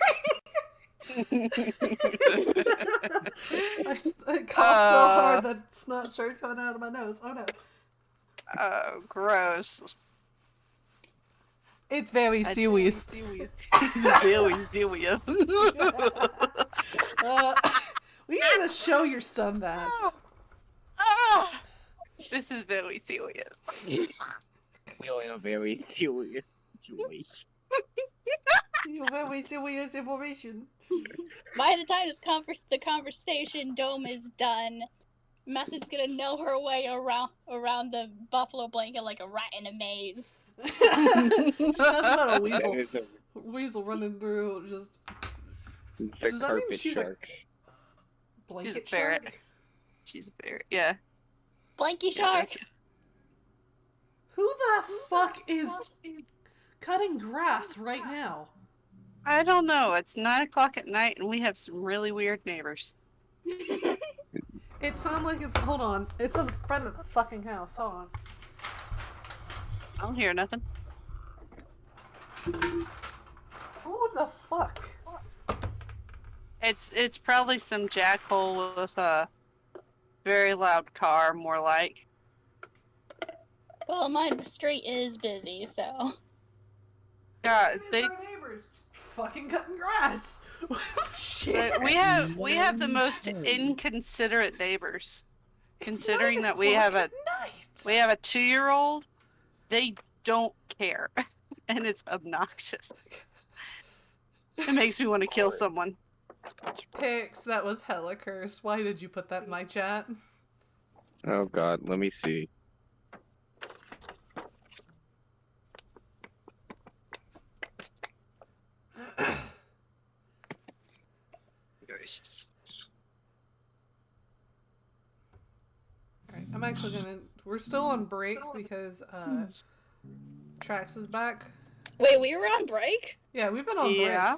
I coughed so hard that snot started coming out of my nose. Oh no. Oh, gross. It's very serious. Very serious. We need to show your son that. Ah, this is very serious. We're in a very serious situation. You're very serious information. By the time the conversation dome is done, Method's gonna know her way around the buffalo blanket like a rat in a maze. Just nothing but a weasel. That is Weasel running through just the Does that mean carpet she's a- shark. blanket She's a ferret. shark. She's a bear. Yeah. Blanky Yeah, shark. that's- Who the fuck is cutting grass right now? I don't know. It's 9 o'clock at night and we have some really weird neighbors. It sounds like it's. Hold on. It's in front of the fucking house. Hold on. I don't hear nothing. Who the fuck? It's probably some jackhole with a very loud car, more like. Well, my street is busy, so Yeah, they. Our neighbors just fucking cutting grass. Shit. We have the most inconsiderate neighbors. It's Considering 9 that we have o'clock a at night. 2-year-old, they don't care, and it's obnoxious. It makes me want to kill someone. Pix, that was hella cursed. Why did you put that in my chat? Oh God, let me see. Gracious. Alright, I'm actually gonna. We're still on break because Trax is back. Wait, we were on break? Yeah, we've been on break. Yeah.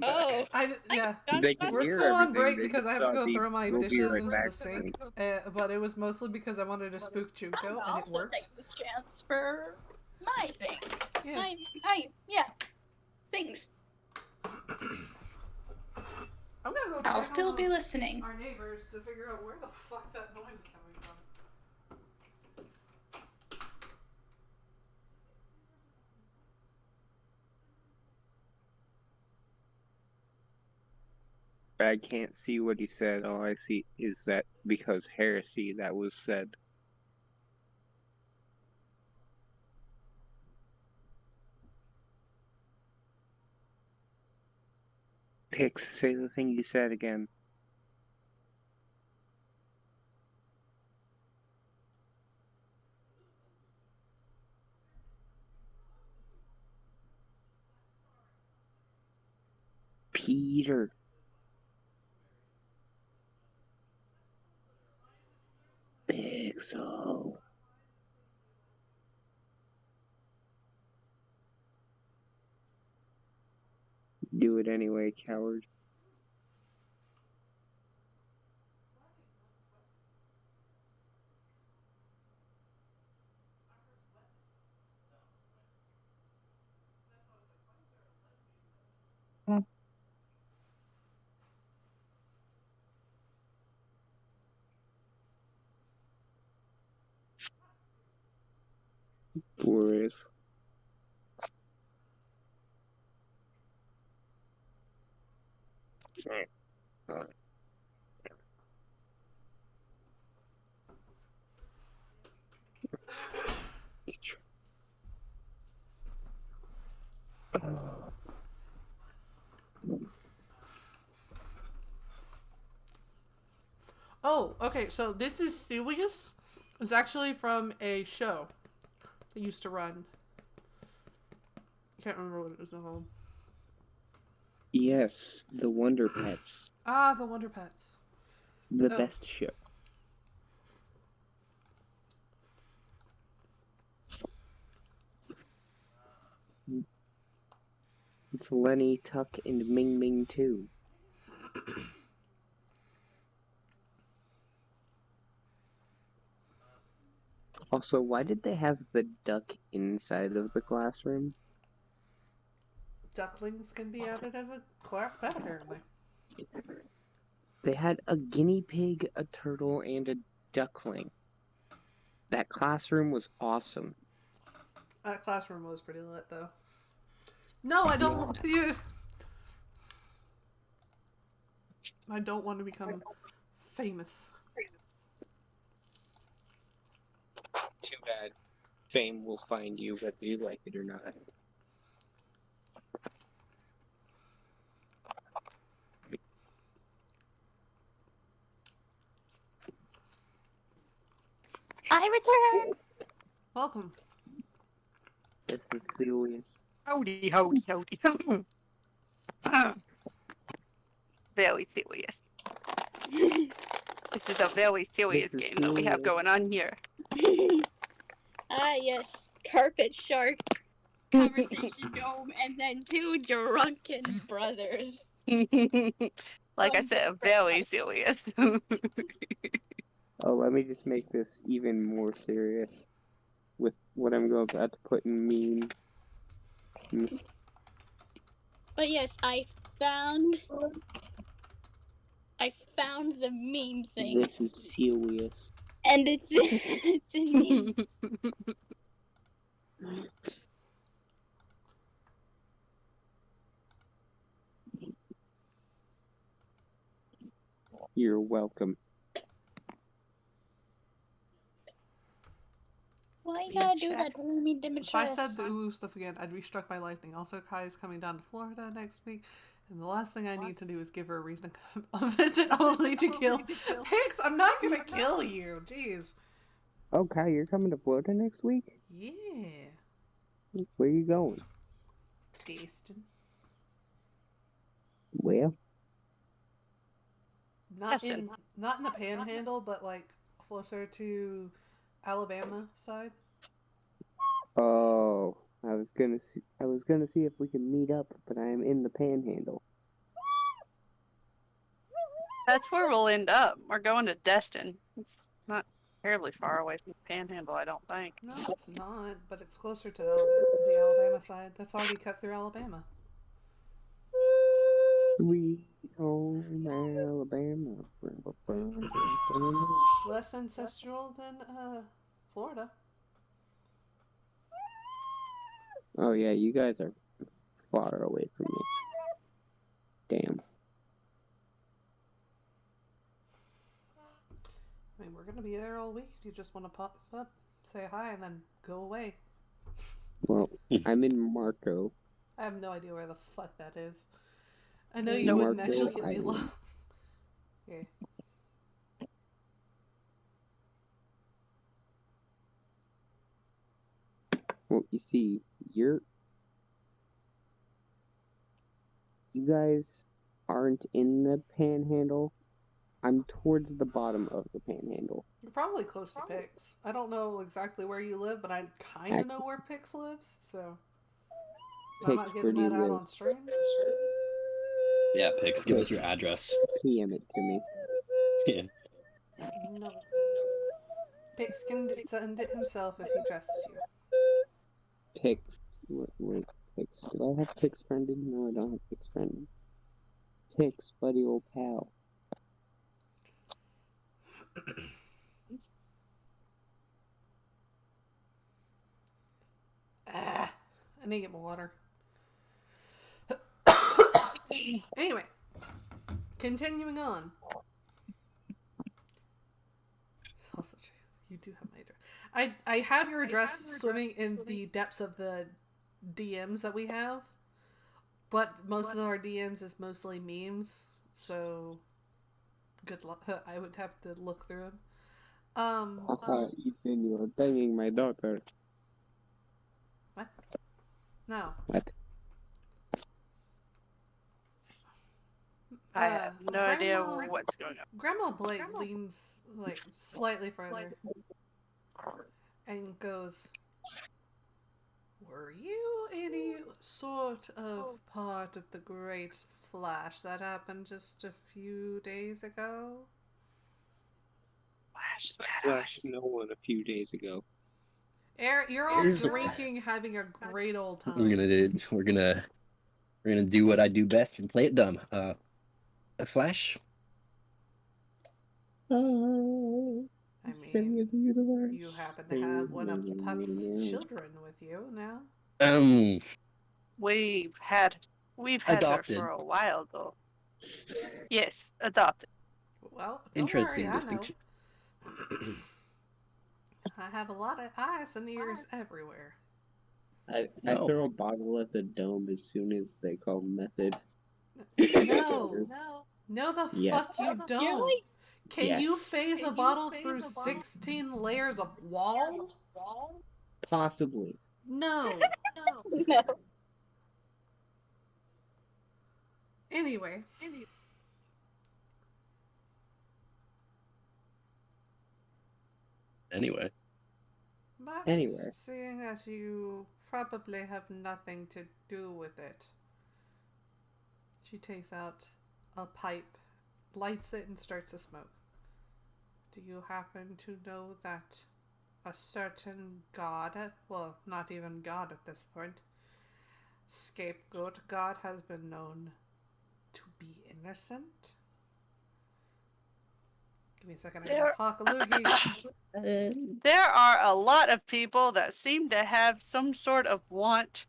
Oh. Yeah. They can We're hear still on everything, break they because just I have to saw go the throw my will be dishes right into back the sink. thing. But it was mostly because I wanted to spook Junko, I'll and it also worked. take this chance for my thing. Yeah. Yeah. Things. I'm gonna go I'll check still on be listening. our neighbors to figure out where the fuck that noise is coming from. I can't see what he said. All I see is that because heresy that was said. Pix, say the thing you said again. Peter. Pixel. Do it anyway, coward. Glorious. Oh, okay, so this is serious. It's actually from a show they used to run. I can't remember what it was called. Yes, the Wonder Pets. Ah, the Wonder Pets. The Oh. best show. It's Lenny, Tuck, and Ming Ming too. Also, why did they have the duck inside of the classroom? Ducklings can be added as a class pet, apparently. They had a guinea pig, a turtle, and a duckling. That classroom was awesome. That classroom was pretty lit, though. No, I don't want the. I don't want to become famous. Too bad. Fame will find you whether you like it or not. I return. Welcome. This is serious. Howdy. Very serious. This is a very serious This is game that we have serious. going on here. Ah, yes. Carpet shark. Conversation gnome, and then two drunken brothers. Like I said, very serious. Oh, let me just make this even more serious with what I'm about to put in memes. But yes, I found the meme thing, This is serious. and it's it's in memes. You're welcome. Why you gotta do that to me to my If I said chest? the ooh stuff again, I'd be struck by lightning. Also, Kai is coming down to Florida next week, and the last thing I need to do is give her a reason to come on visit only to kill pigs. I'm not gonna kill you. Jeez. Oh, Kai, you're coming to Florida next week? Yeah. Where you going? Destin. Well, Not in the Panhandle, but like closer to Alabama side. oh, I was gonna see if we can meet up, but I am in the Panhandle. That's where we'll end up. We're going to Destin. It's not terribly far away from the Panhandle, I don't think. No, it's not, but it's closer to the Alabama side. That's why we cut through Alabama. Sweet home Alabama. Less ancestral than Florida. Oh yeah, you guys are far away from me. Damn. I mean, we're gonna be there all week. If you just want to pop up, say hi, and then go away. Well, I'm in Marco. I have no idea where the fuck that is. I know you wouldn't actually get me lost. Yeah. Well, you see, you guys aren't in the Panhandle. I'm towards the bottom of the Panhandle. You're probably close to Pix. I don't know exactly where you live, but I kind of know where Pix lives, so I'm not giving that out on stream. Yeah, Pix, give us your address. PM it to me. Yeah. No. Pix can send it himself if he trusts you. Pix. Wait, Pix. Do I have Pix friended? No, I don't have Pix friended. Pix, buddy old pal. I need to get more water. Anyway, continuing on. Sausage, you do have my address. I have your address swimming in the depths of the DMs that we have, but most of our DMs is mostly memes, so good luck. I would have to look through them. Ethan, you are banging my daughter. What? No. What? I have no idea what's going on. Grandma Blake leans like slightly further and goes, "Were you any sort of part of the great flash that happened just a few days ago?" Flash is Flashed badass. no one a few days ago. Eret, you're all drinking, having a great old time. We're gonna do what I do best and play it dumb. A Flash. I mean, you happen to have one of Pup's children with you now. We've had Adopted. her for a while though. Yes, adopted. Well, don't Interesting worry, distinction. I know. I have a lot of eyes and ears everywhere. I throw a bottle at the dome as soon as they call method. No, the Yes. fuck you don't. Really? Can you Yes. phase a bottle through 16 layers of wall? Possibly. No. No. Anyway. But Anyway. seeing as you probably have nothing to do with it, she takes out a pipe, lights it, and starts to smoke. Do you happen to know that a certain god, well, not even god at this point, scapegoat god, has been known to be innocent? Give me a second, I gotta hawk a loogie. There are a lot of people that seem to have some sort of want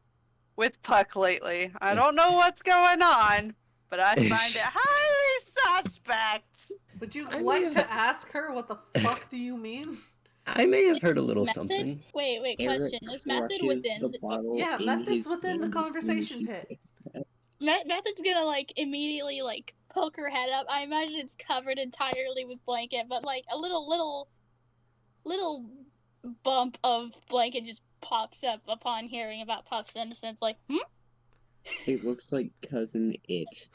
with Puck lately. I don't know what's going on, but I find it highly suspect. Would you I may like to have- ask her what the fuck do you mean? I may have heard a little Method? something. Wait, Eric question. Is Method crushes within the bottle Yeah, in Method's his within the hand as soon as conversation she pit. Method's gonna like immediately like poke her head up. I imagine it's covered entirely with blanket, but like a little bump of blanket just pops up upon hearing about Puck's innocence. Like, It looks like Cousin It.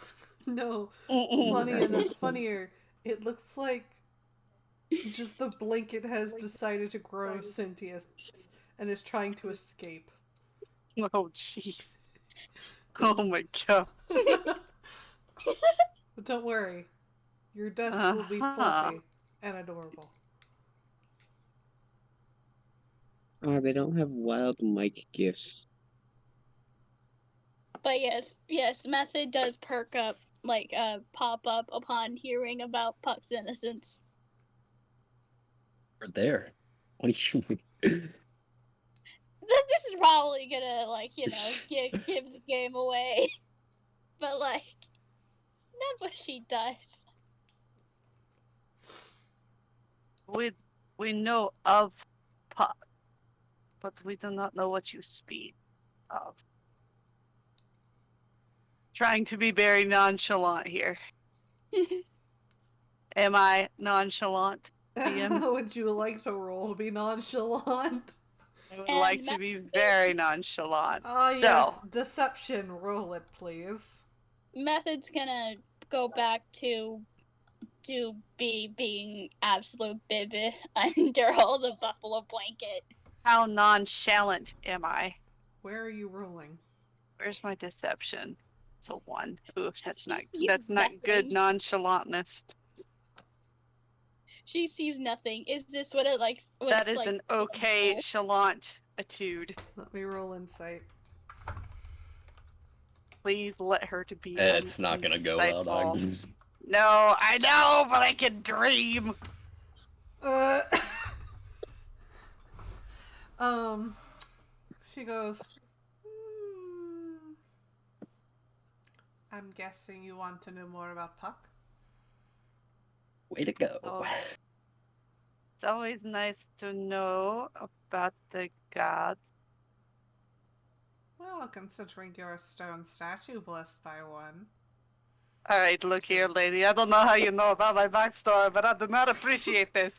No, Mm-mm. funnier. It looks like just the blanket has decided to grow sentience and is trying to escape. Oh, jeez. Oh my god. But don't worry, your death will be Uh-huh. fluffy and adorable. Oh, they don't have wild mic gifts. But yes, Method does perk up, like pop up upon hearing about Puck's innocence. We're there. What do you mean? This is probably gonna like give the game away, but like that's what she does. We know of Puck, but we do not know what you speak of. Trying to be very nonchalant here. Am I nonchalant, DM? Would you like to roll to be nonchalant? I would And like to be very nonchalant. Ah, yes. Deception. Roll it, please. Method's gonna go back to being absolute bibby under all the buffalo blanket. How nonchalant am I? Where are you rolling? Where's my deception? It's a 1. Ooh, that's not She sees good nothing. nonchalantness. She sees nothing. Is this what it like? That is an okay chalant-itude. Let me roll insight. Please let her to be. It's not gonna go well, dog. insightful. No, I know, but I can dream. Uh, she goes, I'm guessing you want to know more about Puck? Way to go. Oh. It's always nice to know about the gods. Well, considering you're a stone statue blessed by one. Alright, look here, lady. I don't know how you know about my backstory, but I do not appreciate this.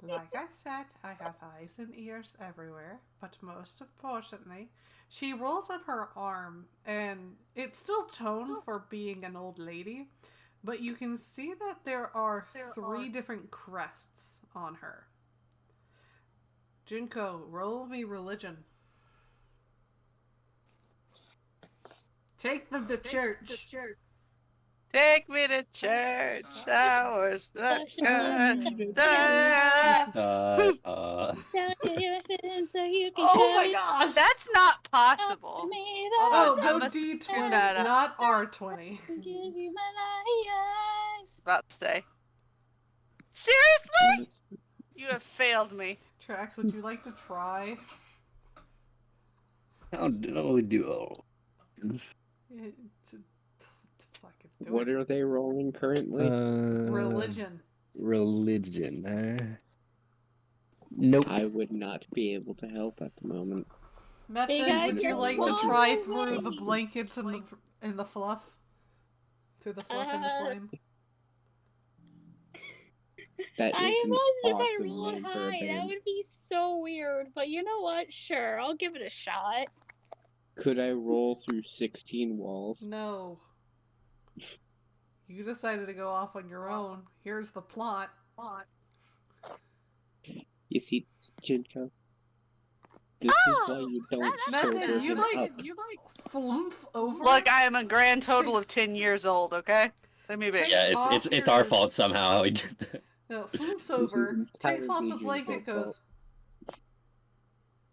Like I said, I have eyes and ears everywhere, but most importantly, she rolls up her arm, and it's still toned for being an old lady, but you can see that there are three different crests on her. Junko, roll me religion. Take them to church. Take me to church. Hours. Uh, So you can Oh my gosh! That's not possible. Oh, I go must D20, tune that up. not R20. Give you my life. About to say. Seriously? You have failed me. Trax, would you like to try? how do we do? Fucking do What it. are they rolling currently? Religion. Religion. Nope. I would not be able to help at the moment. Method, Hey guys, would you you're like to far try away. through the blankets and the fluff? Through the fluff and the flame? That I is an imagine if I awesome rolled name for a high, that band. would be so weird. But you know what? Sure, I'll give it a shot. Could I roll through 16 walls? No. You decided to go off on your own. Here's the plot. You see, Jinko? This is why you don't sober Method, you him like up. floof over. Look, I am a grand total of 10 years old, okay? Let me be. Yeah, off it's our your- fault somehow how we did that. No, floofs This over, is takes off the entirely blanket, your fault. goes,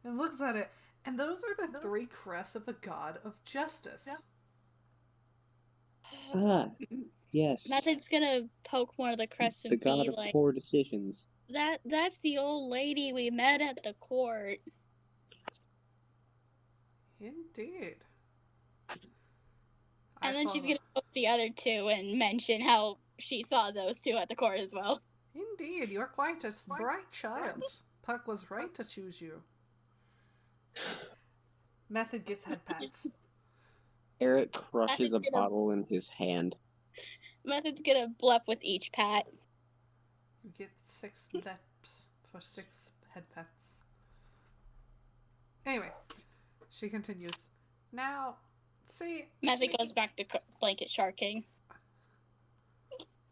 and looks at it. And those are the three crests of the god of justice. Ah, yes. Method's gonna poke one of the crests The and god be of like, poor decisions. that's the old lady we met at the court. Indeed. And I then she's follow. gonna poke the other two and mention how she saw those two at the court as well. Indeed, you're quite a bright child. Puck was right to choose you. Method gets head pats. Eret crushes a Method's gonna- bottle in his hand. Method's gonna bluff with each pat. You get 6 bleps for 6 head pats. Anyway, she continues. Now, see... Method goes back to blanket sharking.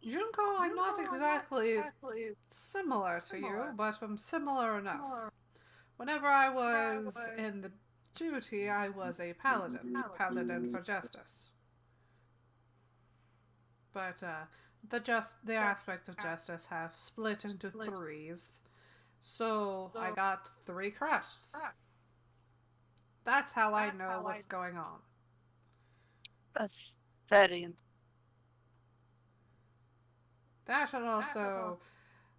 Junko, I'm not exactly similar to you, but I'm similar enough. Whenever I was in the duty, I was a paladin for justice. But the aspect of justice have split into 3s, so I got 3 crests. That's how I know what's going on. That's very That and also,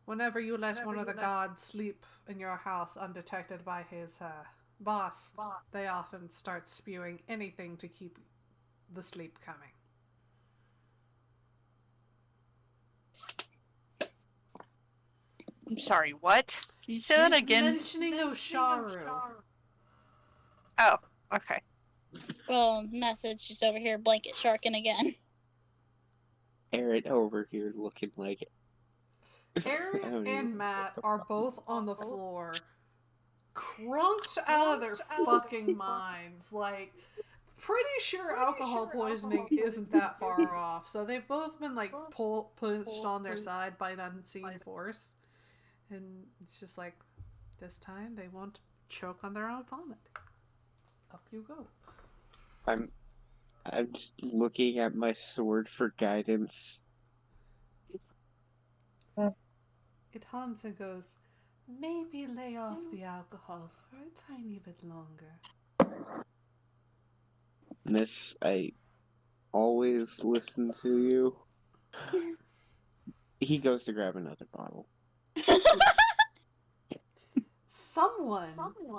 whenever you let one of the gods sleep in your house undetected by his boss, they often start spewing anything to keep the sleep coming. I'm sorry, what? Can you say that again? Mentioning Osharu. Oh, okay. Well, Method, she's over here blanket sharking again. Eret over here looking like it. Aaron I don't and even- Matt are both on the floor, crunked out of their fucking minds. Like, pretty sure alcohol poisoning isn't that far off. So they've both been like pushed on their side by an unseen force, and it's just like this time they won't choke on their own vomit. Up you go. I'm just looking at my sword for guidance. It hums and goes, maybe lay off the alcohol for a tiny bit longer. Miss, I always listen to you. He goes to grab another bottle.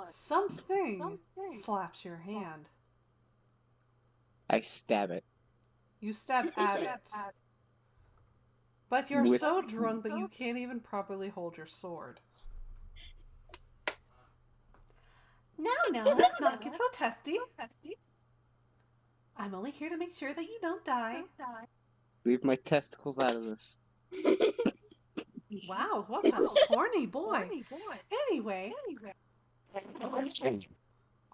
Something slaps your hand. I stab it. You stab at it. But you're With- so drunk that you can't even properly hold your sword. Now, let's not get so testy. I'm only here to make sure that you don't die. Leave my testicles out of this. Wow, what a horny boy. Anyway. Oh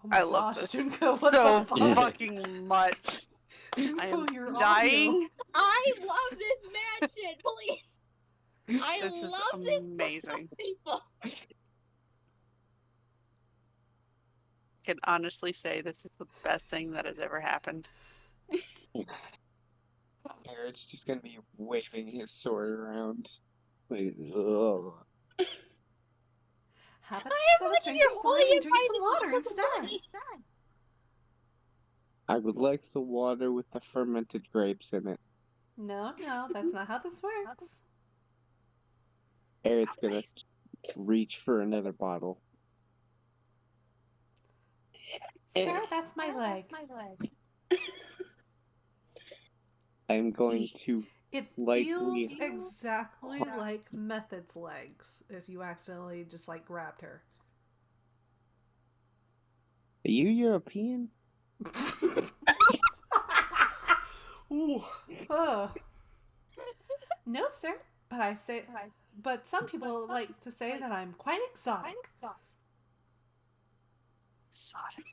my I love gosh, this Junko, what so the fuck? fucking much. I Junko, am your audio. dying. I love this mad shit, please. I This is love this amazing. people. I can honestly say this is the best thing that has ever happened. Eret's just gonna be waving his sword around. Like, ugh. How about I instead am of like drinking you're wine, holding drink some water instead? I would like the water with the fermented grapes in it. No, that's not how this works. Eret's gonna reach for another bottle. Sir, that's my leg. I'm going to It lightly- feels exactly like Method's legs if you accidentally just like grabbed her. Are you European? Ooh. No, sir. But some people like to say that I'm quite exotic. Exotic.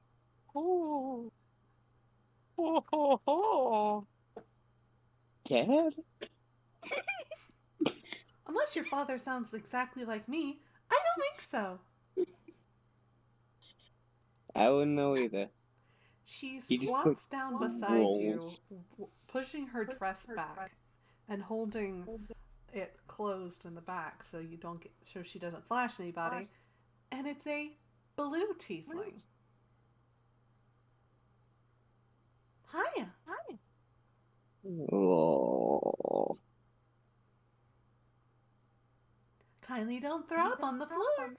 Oh. Oh. Dad? Unless your father sounds exactly like me, I don't think so. I wouldn't know either. She He just, squats down beside you, rolls. pushing her dress back and holding it closed in the back so you don't get so she doesn't flash anybody. And it's a blue tiefling. Hiya. Oh. Kindly don't throw up on the floor.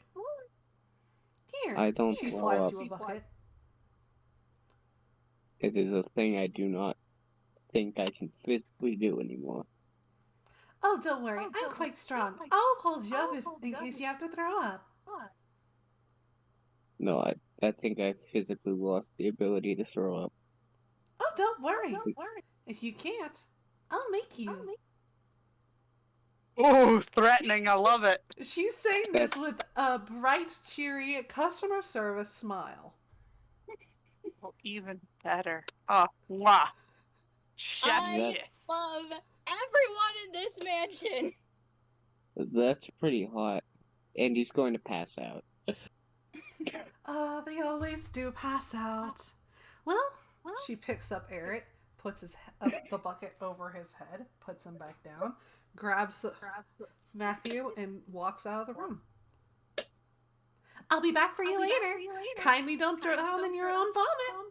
Here. I don't She throw slides up. you a bucket. It is a thing I do not think I can physically do anymore. Oh, don't worry. I'm quite strong. I'll hold you up in case you have to throw up. No, I think I physically lost the ability to throw up. Oh, don't worry. If you can't, I'll make you. Ooh, threatening. I love it. She's saying this with a bright, cheery customer service smile. Oh, even better. Oh, wow. Chef's I kiss. love everyone in this mansion. That's pretty hot. And he's going to pass out. They always do pass out. Well, she picks up Eret, puts the bucket over his head, puts him back down, grabs Matthew, and walks out of the room. I'll be back for you later. Kindly don't drown in your own vomit.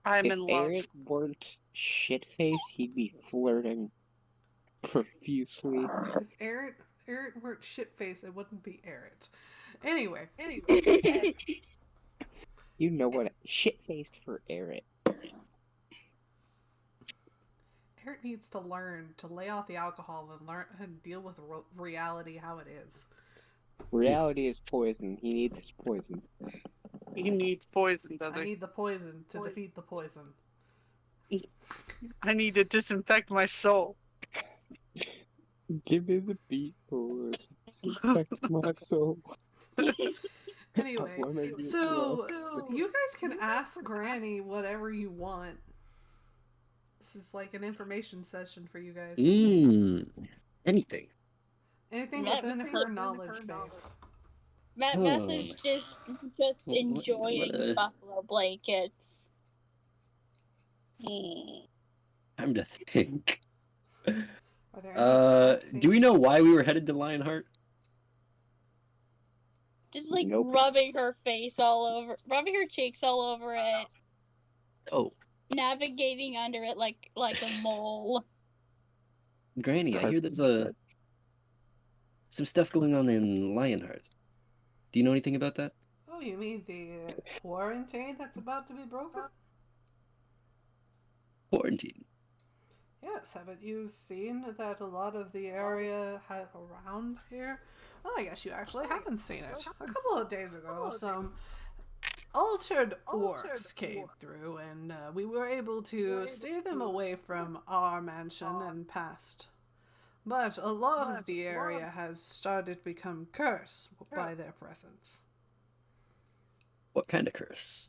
I'm If in love. Eric weren't shit-faced, he'd be flirting profusely. If Eret weren't shit-faced, it wouldn't be Eret. Anyway. You know what? Shit-faced for Eric. Eret needs to learn to lay off the alcohol and learn and deal with reality how it is. Reality is poison. He needs his poison. He needs poison, I doesn't he? need the poison to defeat the poison. I need to disinfect my soul. Give me the beat, boys. Disinfect my soul. Anyway, so you guys can ask Granny whatever you want. This is like an information session for you guys. Anything. Anything within her knowledge base. Meth is just enjoying buffalo blankets. Time to think. Are there any Do we know why we were headed to Lionheart? Just like Nope. rubbing her cheeks all over it. Oh, Navigating under it like a mole. Granny, I hear there's some stuff going on in Lionheart. Do you know anything about that? Oh, you mean the quarantine that's about to be broken? Quarantine. Yes, haven't you seen that a lot of the area around here? Well, I guess you actually haven't seen it. A couple of days ago, some altered orcs came through, and we were able to steer them away from our mansion and past. But a lot of the area has started to become cursed by their presence. What kind of curse?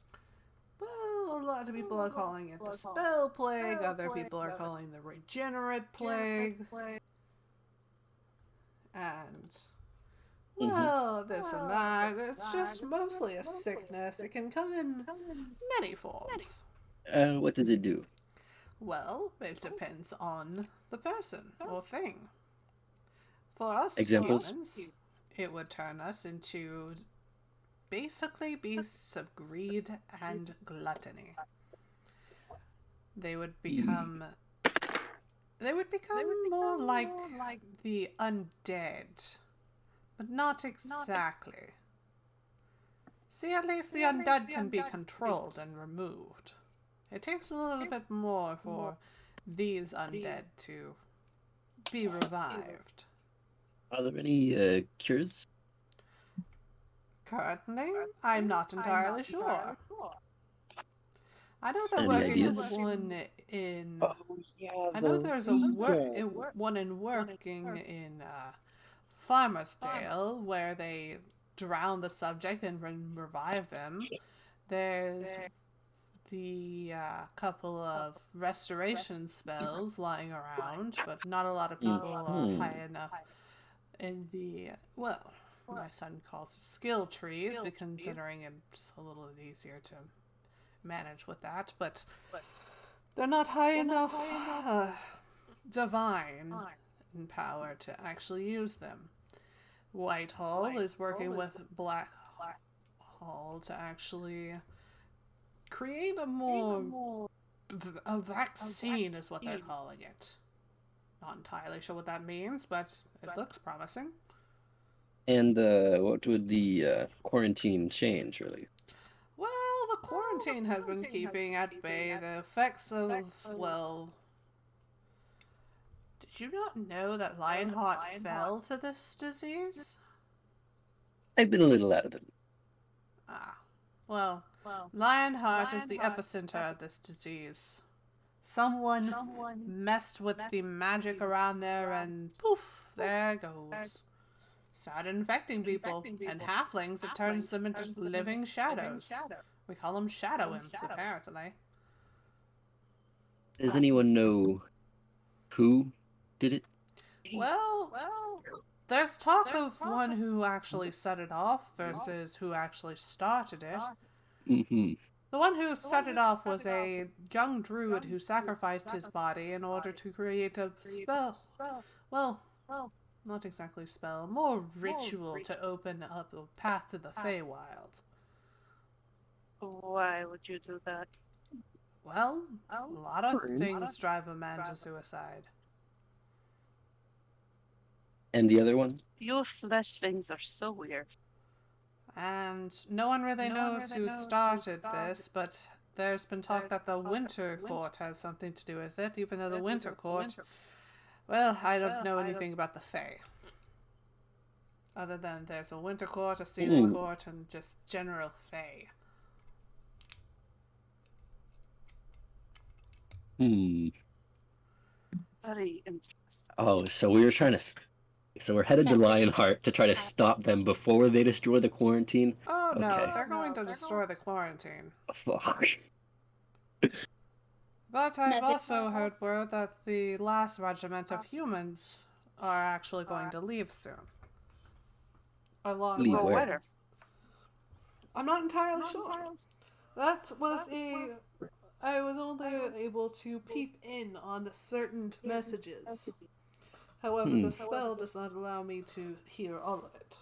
Well, a lot of people are calling it the spell plague, other people are calling the regenerate plague. And, well, this and that. It's just mostly a sickness. It can come in many forms. What does it do? Well, it depends on the person or thing. For us Examples? humans, it would turn us into basically beasts of greed and gluttony. They would become more like the undead, but not exactly. See, at least the undead can be controlled and removed. It takes a little bit more for these undead to be revived. Are there any cures? Currently, I'm not entirely sure. I know they're Any working ideas? one in. Oh, yeah. I know there's a one working in Farmersdale where they drown the subject and revive them. There's the couple of restoration spells lying around, but not a lot of people are high enough in the, well, my son calls skill trees, considering it's a little easier to manage with that, but they're not high enough divine in power to actually use them. Whitehall is working with Blackhall to actually create a vaccine is what they're calling it. Not entirely sure what that means, but it looks promising. And what would the quarantine change, really? Well, the quarantine has been keeping at bay the effects of, well, Did you not know that Lionheart fell to this disease? I've been a little out of it. Ah. Well, Lionheart is the epicenter of this disease. Someone messed with the magic around there and poof, there goes. Started infecting people, and halflings, it turns them into living shadows. We call them shadow imps, apparently. Does anyone know who did it? Well, there's talk of one who actually set it off versus who actually started it. Mm-hmm. The one who set it off was a young druid who sacrificed his body in order to create a spell. Well, not exactly spell, more ritual to open up a path to the Feywild. Why would you do that? Well, a lot of things drive a man to suicide. And the other one? You fleshlings are so weird. And no one really knows who started this, but there's been talk that the Winter Court has something to do with it, even though the Winter Court... Well, I don't know anything about the Fae. Other than there's a Winter Court, a Sealing Court, and just general Fae. Very interesting. Oh, so we were trying to... So we're headed to Lionheart to try to stop them before they destroy the quarantine? Oh no, Okay. they're going to destroy the quarantine. Fuck. But I've also heard word that the last regiment of humans are actually going to leave soon. Along Leave with... where? I'm not entirely sure. That was I was only able to peep in on certain messages. However, the spell does not allow me to hear all of it.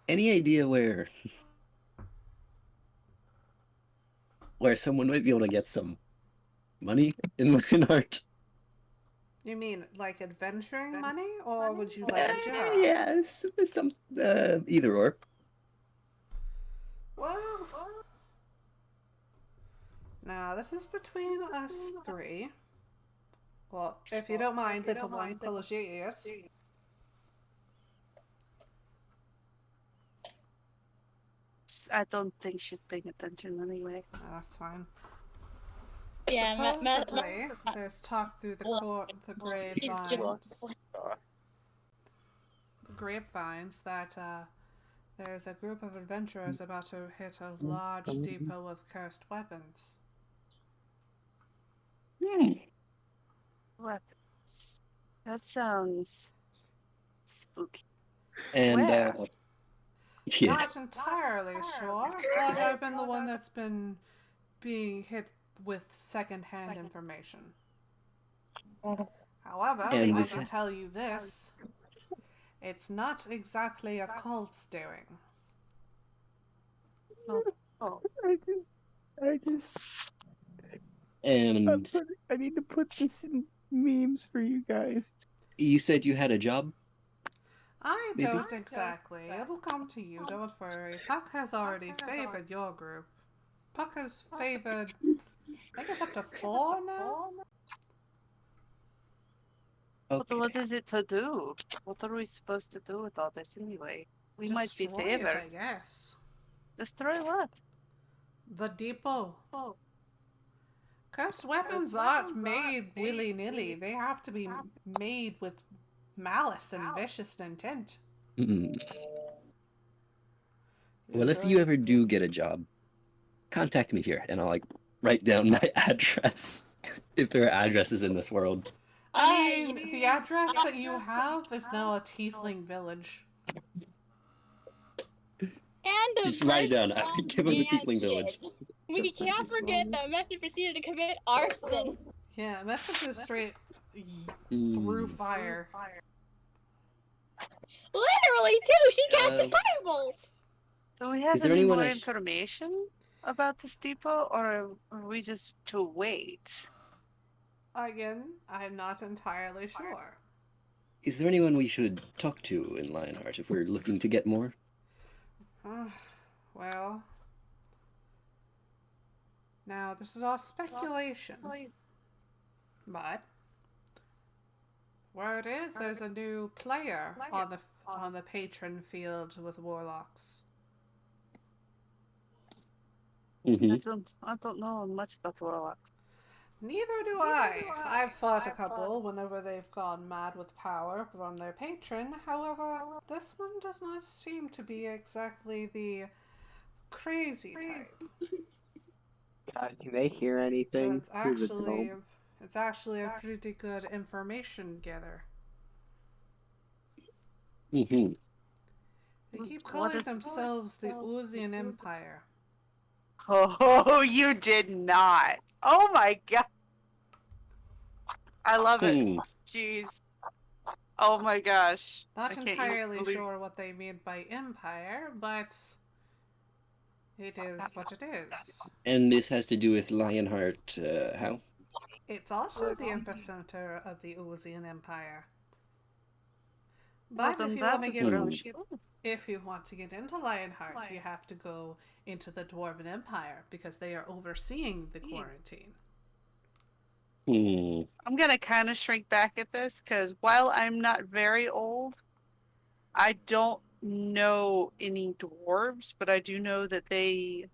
Any idea where someone might be able to get some money in Lionheart? You mean like adventuring money, or would you like a job? Yes, some either or. Well, now this is between us three. Well, if you don't mind, little one, close your ears. I don't think she's paying attention anyway. Oh, that's fine. Yeah, Supposedly, there's talk through the grapevines that there's a group of adventurers about to hit a large depot of cursed weapons. Weapons. That sounds spooky. And Where? yeah. Not entirely sure, but I've been the one that's been being hit with second-hand information. However, I can tell you this. It's not exactly a cult's doing. And I need to put this in memes for you guys. you said you had a job? I don't exactly. It'll come to you, don't worry. Puck has already favored your group. Puck has favored, I think it's up to 4 now? Okay. But what is it to do? What are we supposed to do with all this anyway? We might be Destroy favored. it, I guess. Destroy what? The depot. Oh. Cursed weapons aren't made willy-nilly. They have to be made with malice and vicious intent. Well, if you ever do get a job, contact me here, and I'll write down my address. If there are addresses in this world. I mean, the address that you have is now a tiefling village. And Just write it down. Give him the tiefling mansion. village. We can't forget that Method proceeded to commit arson. Yeah, Method is straight through fire. Literally, too. She cast a firebolt. Do we have Is there any anyone more I information about this depot, or are we just to wait? Again, I'm not entirely sure. Is there anyone we should talk to in Lionheart if we're looking to get more? Well, Now, this is all speculation, but word is there's a new player on the patron field with warlocks. I don't know much about warlocks. Neither do I. I've fought a couple whenever they've gone mad with power from their patron. However, this one does not seem to be exactly the crazy type. God, can they hear anything It's through the actually dome? it's actually a pretty good information gather. Mm-hmm. They keep What calling is- themselves the Uzian Empire. Oh, you did not. Oh my god. I love it. Jeez. Oh my gosh. I Not can't even entirely believe- sure what they mean by empire, but it is what it is. And this has to do with Lionheart, how? It's also the epicenter of the Uzian Empire. But Well, if then you want that's to a get really shit. if you want to get into Lionheart, you have to go into the Dwarven Empire because they are overseeing the quarantine. I'm gonna kind of shrink back at this because while I'm not very old, I don't know any dwarves, but I do know that they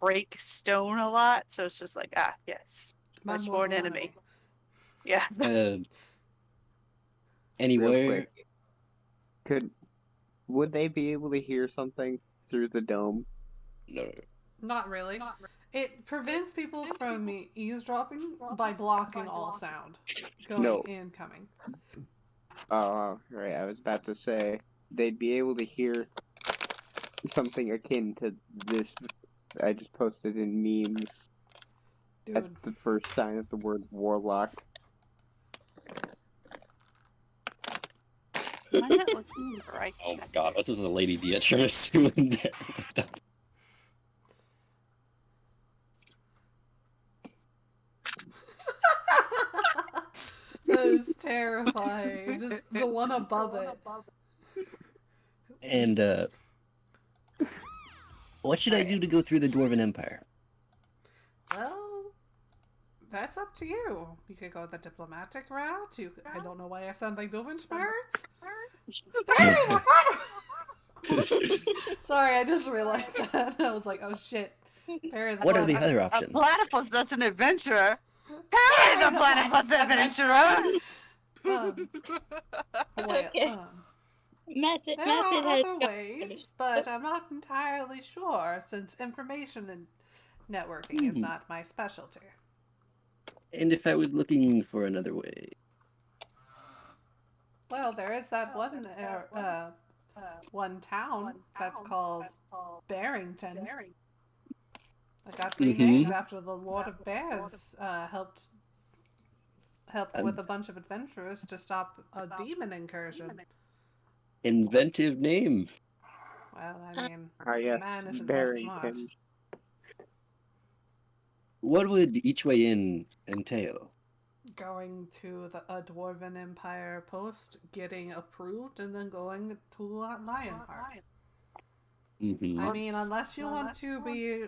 break stone a lot. So it's just like, yes, my sworn enemy. Yeah. Real Anywhere? quick, would they be able to hear something through the dome? No. Not really. It prevents people from eavesdropping by blocking all sound going No. and coming. Oh, right. I was about to say they'd be able to hear something akin to this. I just posted in memes at Dude, the first sign of the word warlock. Am I not looking in the right Oh my channel? god, what's with the Lady Beatrice in there? What the that is terrifying. Just the one above it. And, what should I do to go through the Dwarven Empire? Well, that's up to you. You could go the diplomatic route. I don't know why I sound like Doofenshmirtz. Sorry, I just realized that. I was like, oh shit. Parry the What are the platypus. other A options? platypus that's an adventurer. Harry the platypus adventurer. Well, Okay. Method there method are has other ways, but I'm not entirely sure since information and networking is not my specialty. And if I was looking for another way? Well, there is that one town that's called Barrington. It got renamed after the Lord of Bears helped with a bunch of adventurers to stop a demon incursion. Inventive name. Well, I mean, Ah, yes, man isn't that smart. Barrington. What would each way in entail? Going to a Dwarven Empire post, getting approved, and then going to Lionheart. I mean, unless you want to be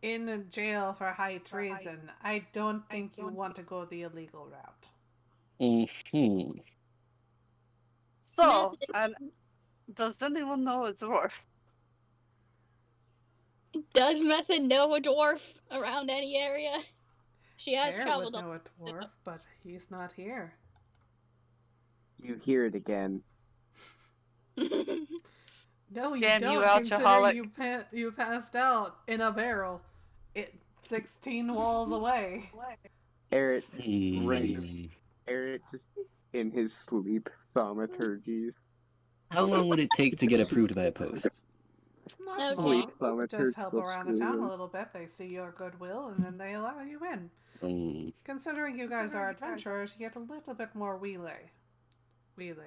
in jail for high treason, I don't think you want to go the illegal route. So, does anyone know a dwarf? Does Method know a dwarf around any area? She has Bear traveled. would know a dwarf, but he's not here. You hear it again. No, you Damn don't. you, Consider alcoholic. you passed out in a barrel, 16 walls away. Eret just in his sleep thaumaturgies. How long would it take to get approved by a post? Not Okay. Sleep long. thaumaturgy Just help will around the town scream. a little bit. They see your goodwill, and then they allow you in. Considering you guys are adventurers, you get a little bit more wheelay. Not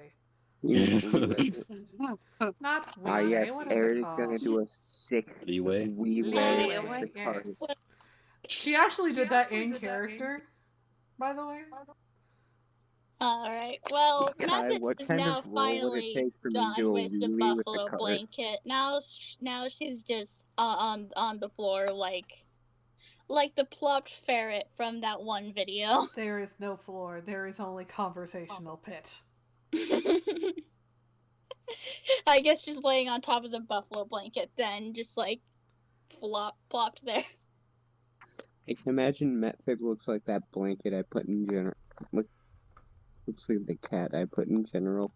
Ah, wheelay. yes, What is Eret it is gonna called? do a sick Leeway? leeway. Leeway, with the card. yes. She actually did that in character, by the way. Alright, well, Kai, Method what is kind now of role would it finally take for me to done do a with the wheelie with the buffalo cart? blanket. Now she's just on the floor, like, like the plopped ferret from that one video. There is no floor. There is only conversational pit. I guess just laying on top of the buffalo blanket, then just like plopped there. I can imagine Method looks like that blanket I put in general. Looks like the cat I put in general.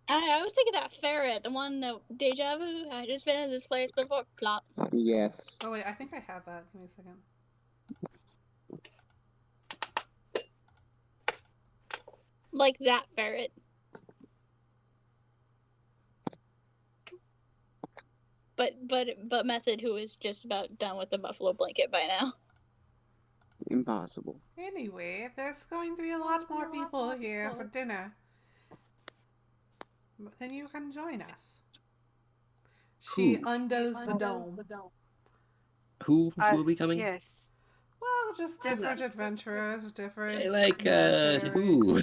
I was thinking that ferret, the one that deja vu. I just been in this place before. Plop. Yes. Oh wait, I think I have that. Give me a second. Like that ferret. But Method, who is just about done with the buffalo blanket by now. Impossible. Anyway, there's going to be a lot more people here for dinner. Then you can join us. She Who? undoes the dome. Who will be coming? Yes. Well, just different adventurers, different Like, military. who?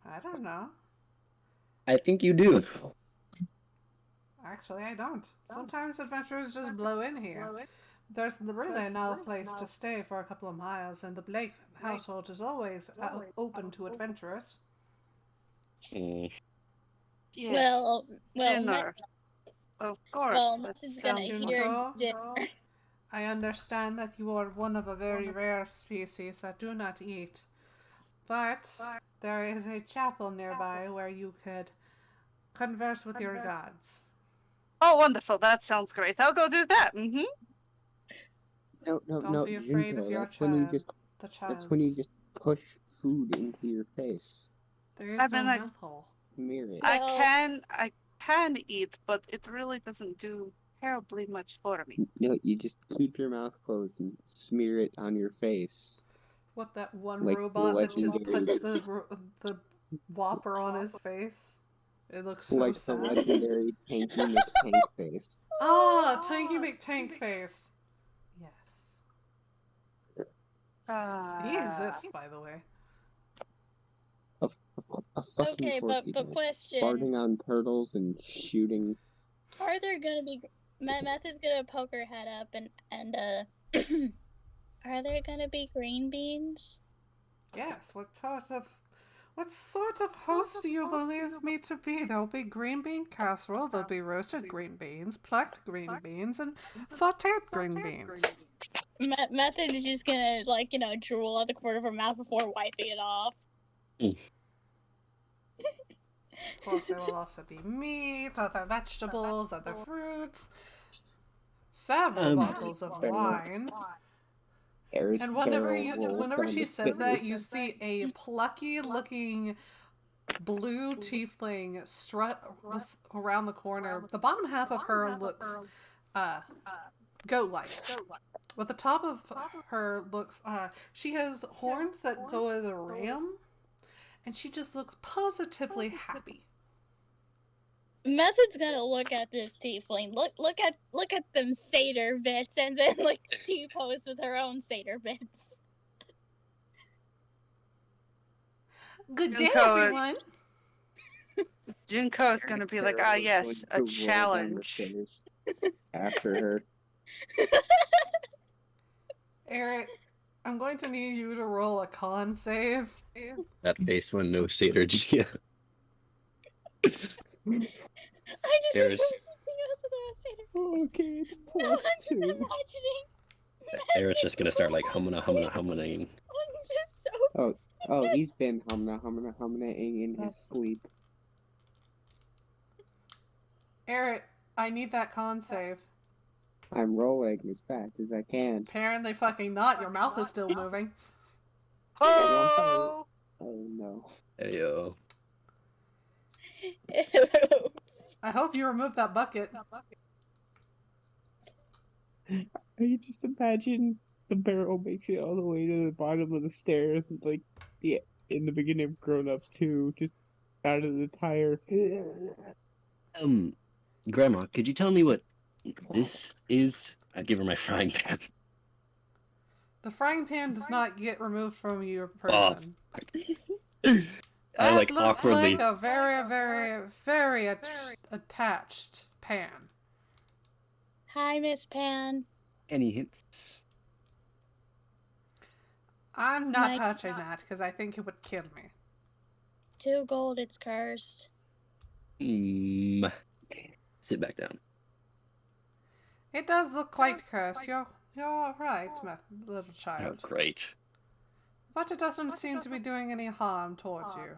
I don't know. I think you do. Actually, I don't. Sometimes adventurers just blow in here. There's really no place to stay for a couple of miles, and the Blake household is always open to adventurers. Yes. Well, dinner. Of course. well, That Method's gonna sounds Junko? hear wonderful. dinner. I understand that you are one of a very rare species that do not eat, but there is a chapel nearby where you could converse with your gods. Oh, wonderful. That sounds great. I'll go do that. Mm-hmm. No, Don't be afraid of your that's when you child. just The child. that's when you just push food into your face. There is I've no been like- mouth hole. Smear it. Well- I can eat, but it really doesn't do terribly much for me. No, you just keep your mouth closed and smear it on your face. What, that one Like robot that just legendary- puts the whopper on his face? It looks so Like the sad. legendary Tanky McTank face. Ah, Tanky McTank face. Yes. He exists, by the way. A fucking Okay, course but he does. question. Farting on turtles and shooting. Are there gonna be Method's gonna poke her head up and are there gonna be green beans? Yes. What sort of host do you believe me to be? There'll be green bean casserole. There'll be roasted green beans, plucked green beans, and sautéed green beans. Method's just gonna drool out the corner of her mouth before wiping it off. Of course, there will also be meat, other vegetables, other fruits, several bottles of wine. And whenever she says that, you see a plucky-looking blue tiefling strut around the corner. The bottom half of her looks goat-like. But the top of her looks, she has horns that go as a ram, and she just looks positively happy. Method's gonna look at this tiefling, look at them satyr bits, and then T-pose with her own satyr bits. Good day, Junko, everyone. Junko is going to be like, ah, yes, a challenge. After her. Eret, I'm going to need you to roll a con save. That face one, no satyr. Yeah. I just There's- Okay, it's No, I'm just +2. imagining. Eret's just gonna start like humming. I'm just so. Oh, he's been humna-ing in his sleep. Eret, I need that con save. I'm rolling as fast as I can. Apparently fucking not. Your mouth is still moving. Oh! Oh no. Hey yo. I hope you removed that bucket. I just imagine the barrel makes it all the way to the bottom of the stairs, and in the beginning of Grown Ups 2, just out of the tire. Grandma, could you tell me what this is? I give her my frying pan. The frying pan does not get removed from your person. I That like looks awkwardly. like a very, very, very attached pan. Hi, Miss Pan. Any hints? I'm not My- touching that because I think it would kill me. 2 gold, it's cursed. Sit back down. It does look quite cursed. You're right, little Oh, child. great. But it doesn't seem to be doing any harm towards you.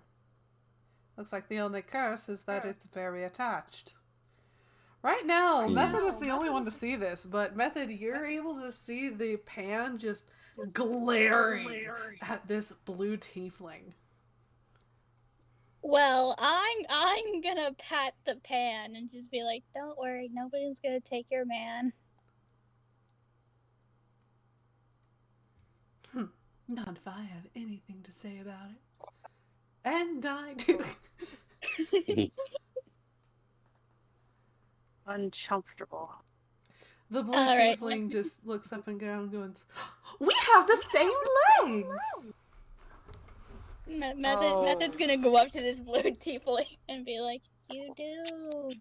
Looks like the only curse is that it's very attached. Right now, Method is the only one to see this, but Method, you're able to see the pan just glaring at this blue tiefling. Well, I'm gonna pat the pan and just be like, "Don't worry, nobody's gonna take your man." Not if I have anything to say about it. And I do. Uncomfortable. The blue All right. tiefling just looks up and down and goes, "We have the same legs!" Method's gonna go up to this blue tiefling and be like, "You do."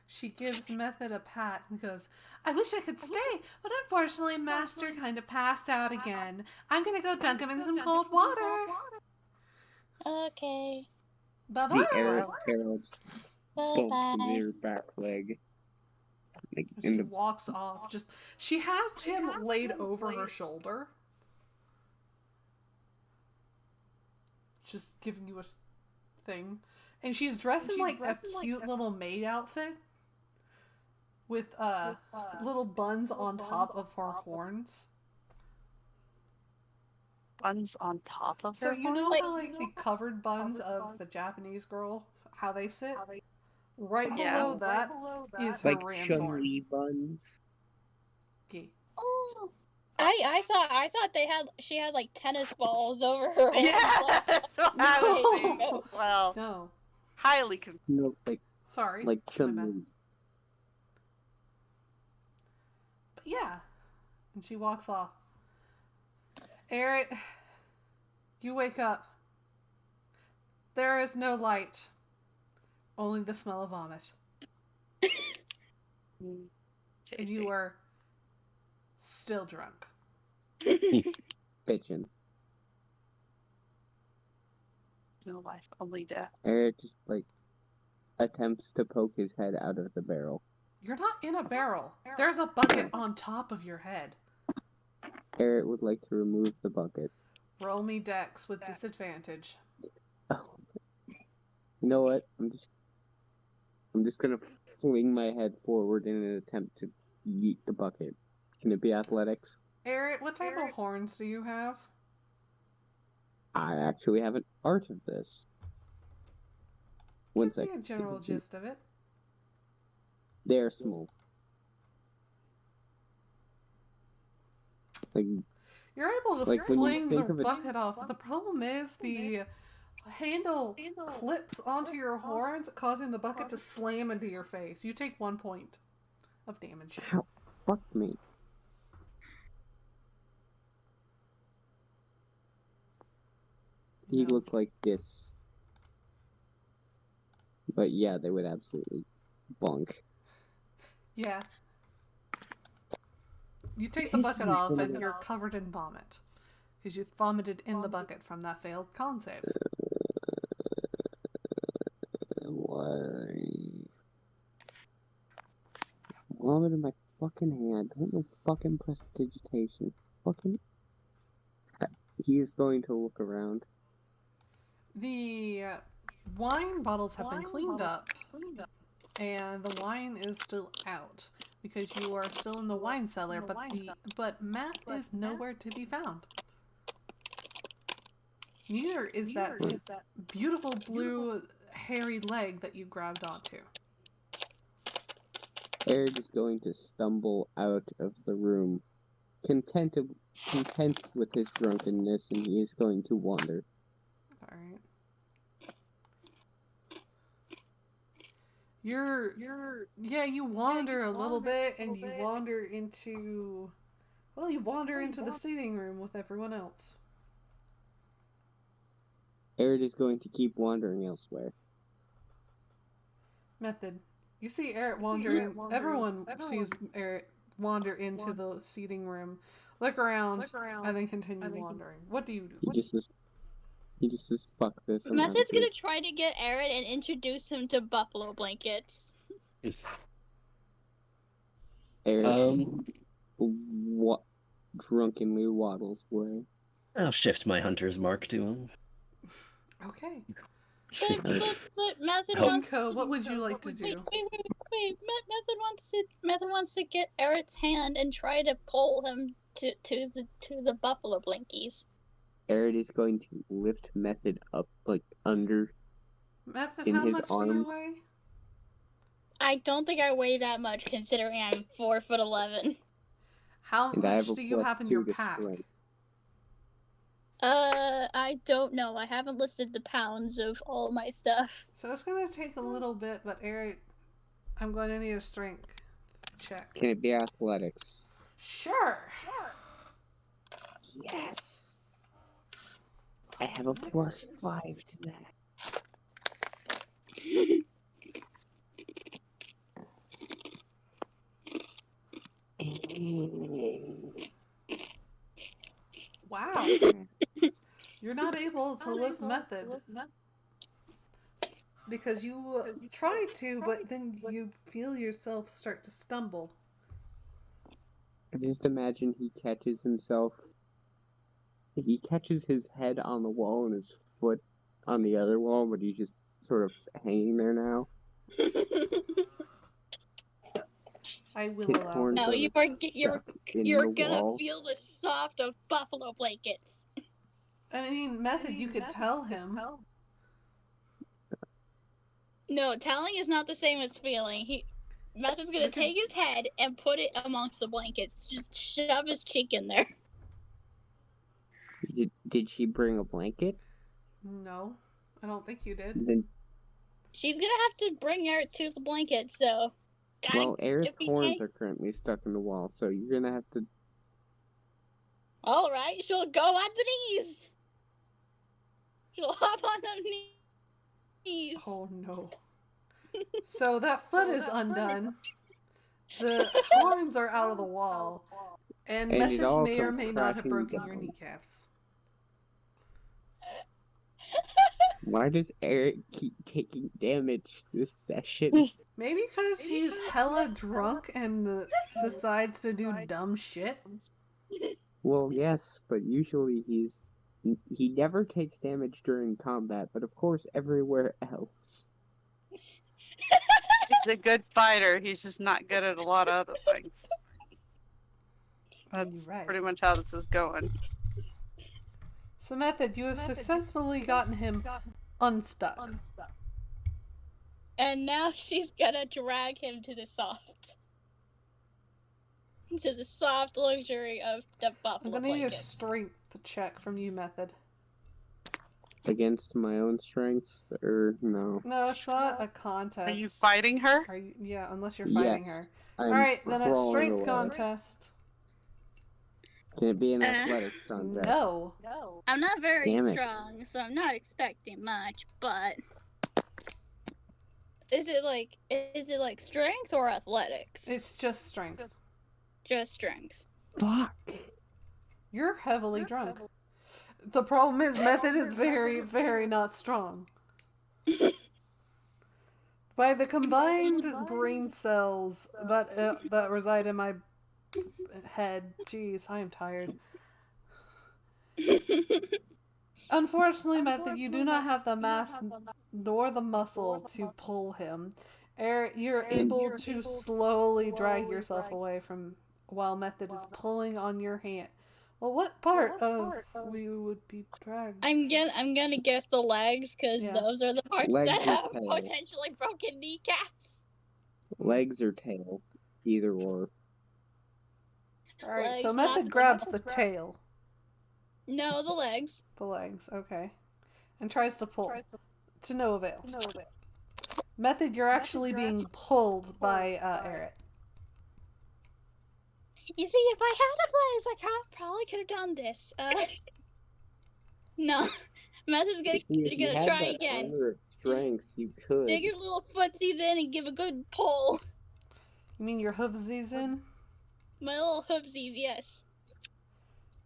She gives Method a pat and goes, "I wish I could stay, but unfortunately Master kind of passed out again. I'm gonna go dunk him in some cold water. Okay. Bye-bye." The Eret Herald bumps Bye-bye. into your back leg. Like, And in she the walks off. She has him laid over her shoulder. Just giving you a thing. And she's dressed in like a cute little maid outfit. With little buns on top of her horns. Buns on top of So her you know horns? how like the covered buns of the Japanese girl, how they sit? Right Yeah. below that is her like ram's horn. Chun-Li buns. Okay. Oh. I thought she had like tennis balls over her whole Yeah! I was saying, No. well, No. highly confused. No, Sorry. like my bad. Chun-Li. But yeah. And she walks off. Eret, you wake up. There is no light. Only the smell of vomit. And Tasty. you are still drunk. Bitchin'. No life, only death. Eret just attempts to poke his head out of the barrel. You're not in a barrel. There's a bucket on top of your head. Eret would like to remove the bucket. Roll me dex with disadvantage. You know what? I'm just gonna fling my head forward in an attempt to yeet the bucket. Can it be athletics? Eret, what type of horns do you have? I actually have an art of this. One Give me second. a general gist of it. They are small. Like, You're able to Like, when you fling the think of it- bucket off, but the problem is the handle clips onto your horns, causing the bucket to slam into your face. You take 1 point of damage. how? Fuck me. He No. looked like this. But yeah, they would absolutely bonk. Yeah. You take the This bucket is off one of and the- you're covered in vomit. Because you vomited in the bucket from that failed con save. Why? Vomit in my fucking hand. Don't no fucking prestidigitation. Fucking. He is going to look around. The wine bottles have been cleaned up, and the wine is still out because you are still in the wine cellar. But Matt is nowhere to be found. Neither is that beautiful blue hairy leg that you grabbed onto. Eret is going to stumble out of the room, content with his drunkenness, and he is going to wander. All right. You wander a little bit, and you wander into the seating room with everyone else. Eret is going to keep wandering elsewhere. Method. You see Eret wander in. Everyone sees Eret wander into the seating room, look around, and then continue wandering. What do you do? He just says, fuck this. I'm out of Method's here. gonna try to get Eret and introduce him to buffalo blankets. Just, Eric what drunkenly waddles away. I'll shift my hunter's mark to him. Okay. But Method Oh. wants. Jinko, what would you like to Wait, do? wait. Method wants to get Eret's hand and try to pull him to the buffalo blankies. Eret is going to lift Method up, like, under Method, in how his much do you arm. weigh? I don't think I weigh that much considering I'm 4'11". How And I much have a do you have in your +2 to pack? strength. I don't know. I haven't listed the pounds of all my stuff. So it's going to take a little bit, but Eric, I'm going to need a strength check. Can it be athletics? Sure. Yes. I have a +5 to that. Wow. You're not able to lift Method because you try to, but then you feel yourself start to stumble. Just imagine he catches himself. He catches his head on the wall and his foot on the other wall, but he's just sort of hanging there now. I will His allow horns this. No, are you're the gonna wall. feel the soft of buffalo blankets. I mean, Method, you could tell him. No, telling is not the same as feeling. Method's gonna take his head and put it amongst the blankets. Just shove his cheek in there. Did she bring a blanket? No, I don't think you did. Then, She's gonna have to bring Eret to the blanket, so. well, Eret's horns are currently stuck in the wall, so you're gonna have to. Alright, she'll go on the knees. She'll hop on the knees. Oh no. So that foot is undone. The horns are out of the wall. And And it Method all may or comes may not have crashing broken your down. kneecaps. Why does Eret keep taking damage this session? Maybe because he's hella drunk and decides to do dumb shit. Well, yes, but usually he never takes damage during combat, but of course everywhere else. He's a good fighter. He's just not good at a lot of other things. That's Right. pretty much how this is going. So Method, you have successfully gotten him unstuck. And now she's gonna drag him to the soft luxury of the I'm buffalo gonna need a blankets. strength check from you, Method. Against my own strength, or no? No, it's not a contest. Are you fighting her? Are you? Yeah, unless you're fighting Yes. her. I'm Alright, then a crawling strength away. contest. Can it be an athletics contest? No. I'm not very Damn it. strong, so I'm not expecting much, but is it like strength or athletics? It's just strength. Just strength. Fuck. You're heavily drunk. The problem is Method is very, very not strong. By the combined brain cells that reside in my head, jeez, I am tired. Unfortunately, Method, you do not have the mass nor the muscle to pull him. You're able to slowly drag yourself away from while Method is pulling on your hand. Well, what part of we would be dragged? I'm gonna guess the legs, because Yeah. those are the parts Legs that or have tail? potentially broken kneecaps. Legs or tail? Either or. Alright, so Legs, Method not- grabs the tail. No, the legs. The legs, okay. And tries to pull. To no avail. Method, you're actually being pulled by Eret. You see, if I had athletics, I probably could have done this. No. Method's See, if you gonna had try that again. armor strength, you could. Dig your little footsies in and give a good pull. You mean your hoofsies in? My little hoopsies, yes.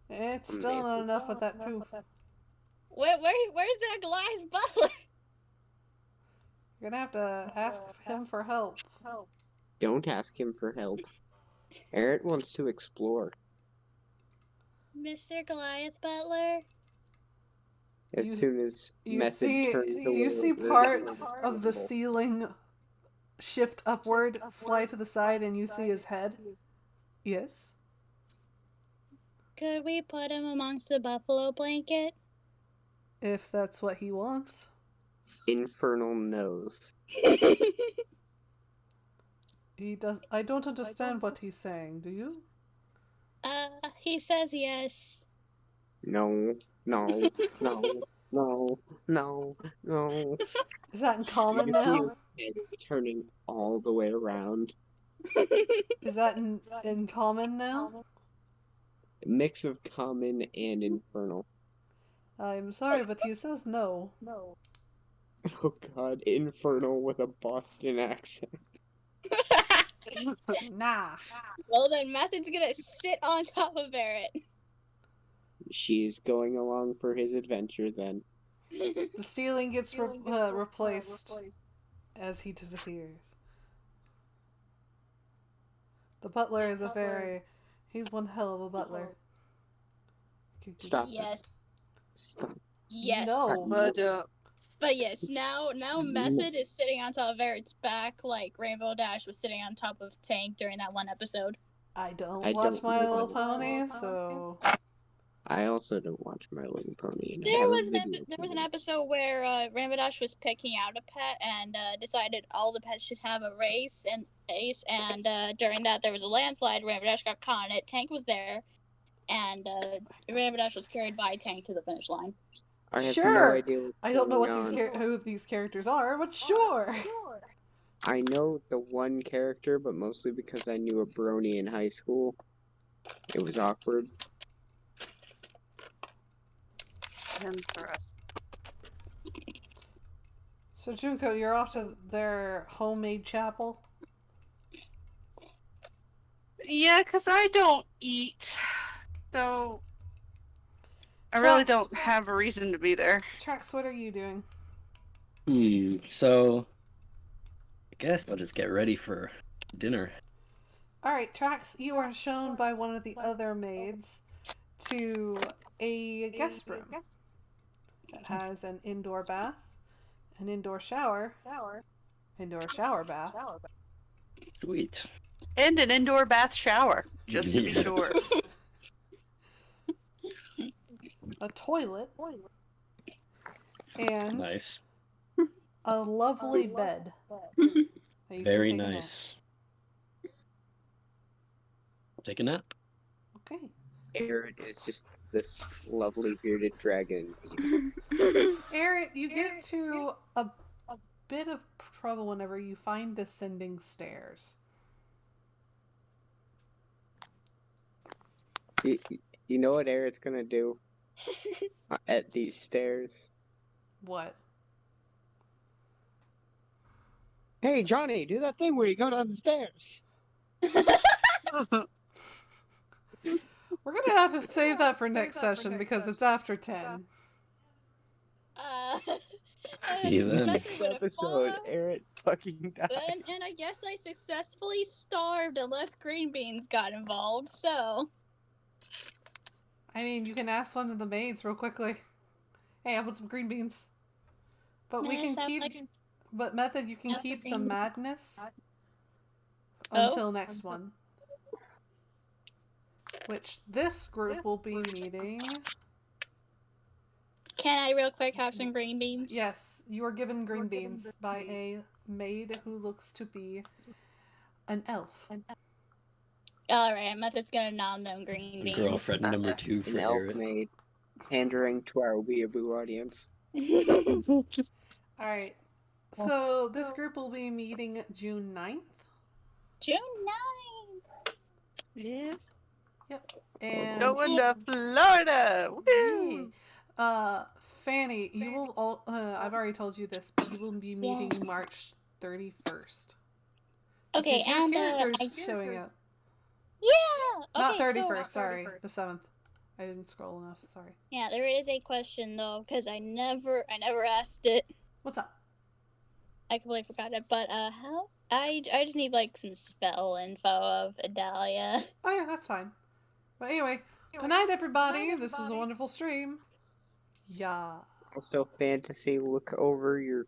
It's still not enough with that too. Where's that Goliath butler? You're gonna have to ask him for help. Don't ask him for help. Eret wants to explore. Mr. Goliath butler? As You- soon as You Method see, turns away, you see the part door is of the visible. ceiling shift upward, slide to the side, and you see his head. Yes. Could we put him amongst the buffalo blanket? If that's what he wants. Infernal nose. He does. I don't understand what he's saying. Do you? He says yes. No, no, no, no, no, no. Is that in common You see now? his head turning all the way around. Is that in common now? A mix of common and infernal. I'm sorry, but he says no. Oh god, infernal with a Boston accent. Nah. Well, then Method's gonna sit on top of Eret. She's going along for his adventure then. The ceiling gets replaced as he disappears. The butler is he's one hell of a butler. Stop it. Yes. Stop. Yes. No. But yes, now Method is sitting on top of Eret's back like Rainbow Dash was sitting on top of Tank during that one episode. I don't I watch don't My know Little what- Pony, so I also don't watch My Little Pony. And I There have a was video an for this. episode where Rainbow Dash was picking out a pet and decided all the pets should have a race and during that there was a landslide. Rainbow Dash got caught in it. Tank was there, and Rainbow Dash was carried by Tank to the finish line. I have sure. no idea what's I don't know what going on. who these characters are, but sure. I know the one character, but mostly because I knew a brony in high school. It was awkward. So Junko, you're off to their homemade chapel. Yeah, because I don't eat. So I really Trax. don't have a reason to be there. Trax, what are you doing? So I guess I'll just get ready for dinner. Alright, Trax, you are shown by one of the other maids to a guest room that has an indoor bath, an indoor shower, indoor shower bath, Sweet. And an indoor bath shower, just to be Yeah. sure. a toilet, and Nice. a lovely bed. that you can Very take a nap. nice. Take a nap. Okay. Eret is just this lovely bearded dragon. Eret, you get to a bit of trouble whenever you find descending stairs. You know what Eret's gonna do at these stairs? What? Hey, Johnny, do that thing where you go down the stairs. We're gonna have to save that for next session because it's after 10. See you then. Method would have Episode, followed, Eret fucking died. and I guess I successfully starved unless green beans got involved, so... I mean, you can ask one of the maids real quickly. Hey, I want some green beans. But we can keep... But Method, you can keep the madness until next one. Which this group will be meeting... Can I real quick have some green beans? Yes, you are given green beans by a maid who looks to be an elf. Alright, Method's gonna nom them green beans. Girlfriend number 2 for An elf Eret. maid pandering to our weeaboo audience. Alright, so this group will be meeting June 9th. June 9th! Yeah. Yep. And Going to Florida! Woo! Fanny, you will all, I've already told you this, but you will be meeting Yes. March 31st. Okay, Because your and character's showing up. Yeah. Not Okay. 31st, So sorry. The 7th. I didn't scroll enough, sorry. yeah, there is a question though, because I never asked it. What's up? I completely forgot it. But how? I just need like some spell info of Adalia. Oh yeah, that's fine. But anyway, good night, everybody. This was a wonderful stream. Yeah. Also, fantasy, look over your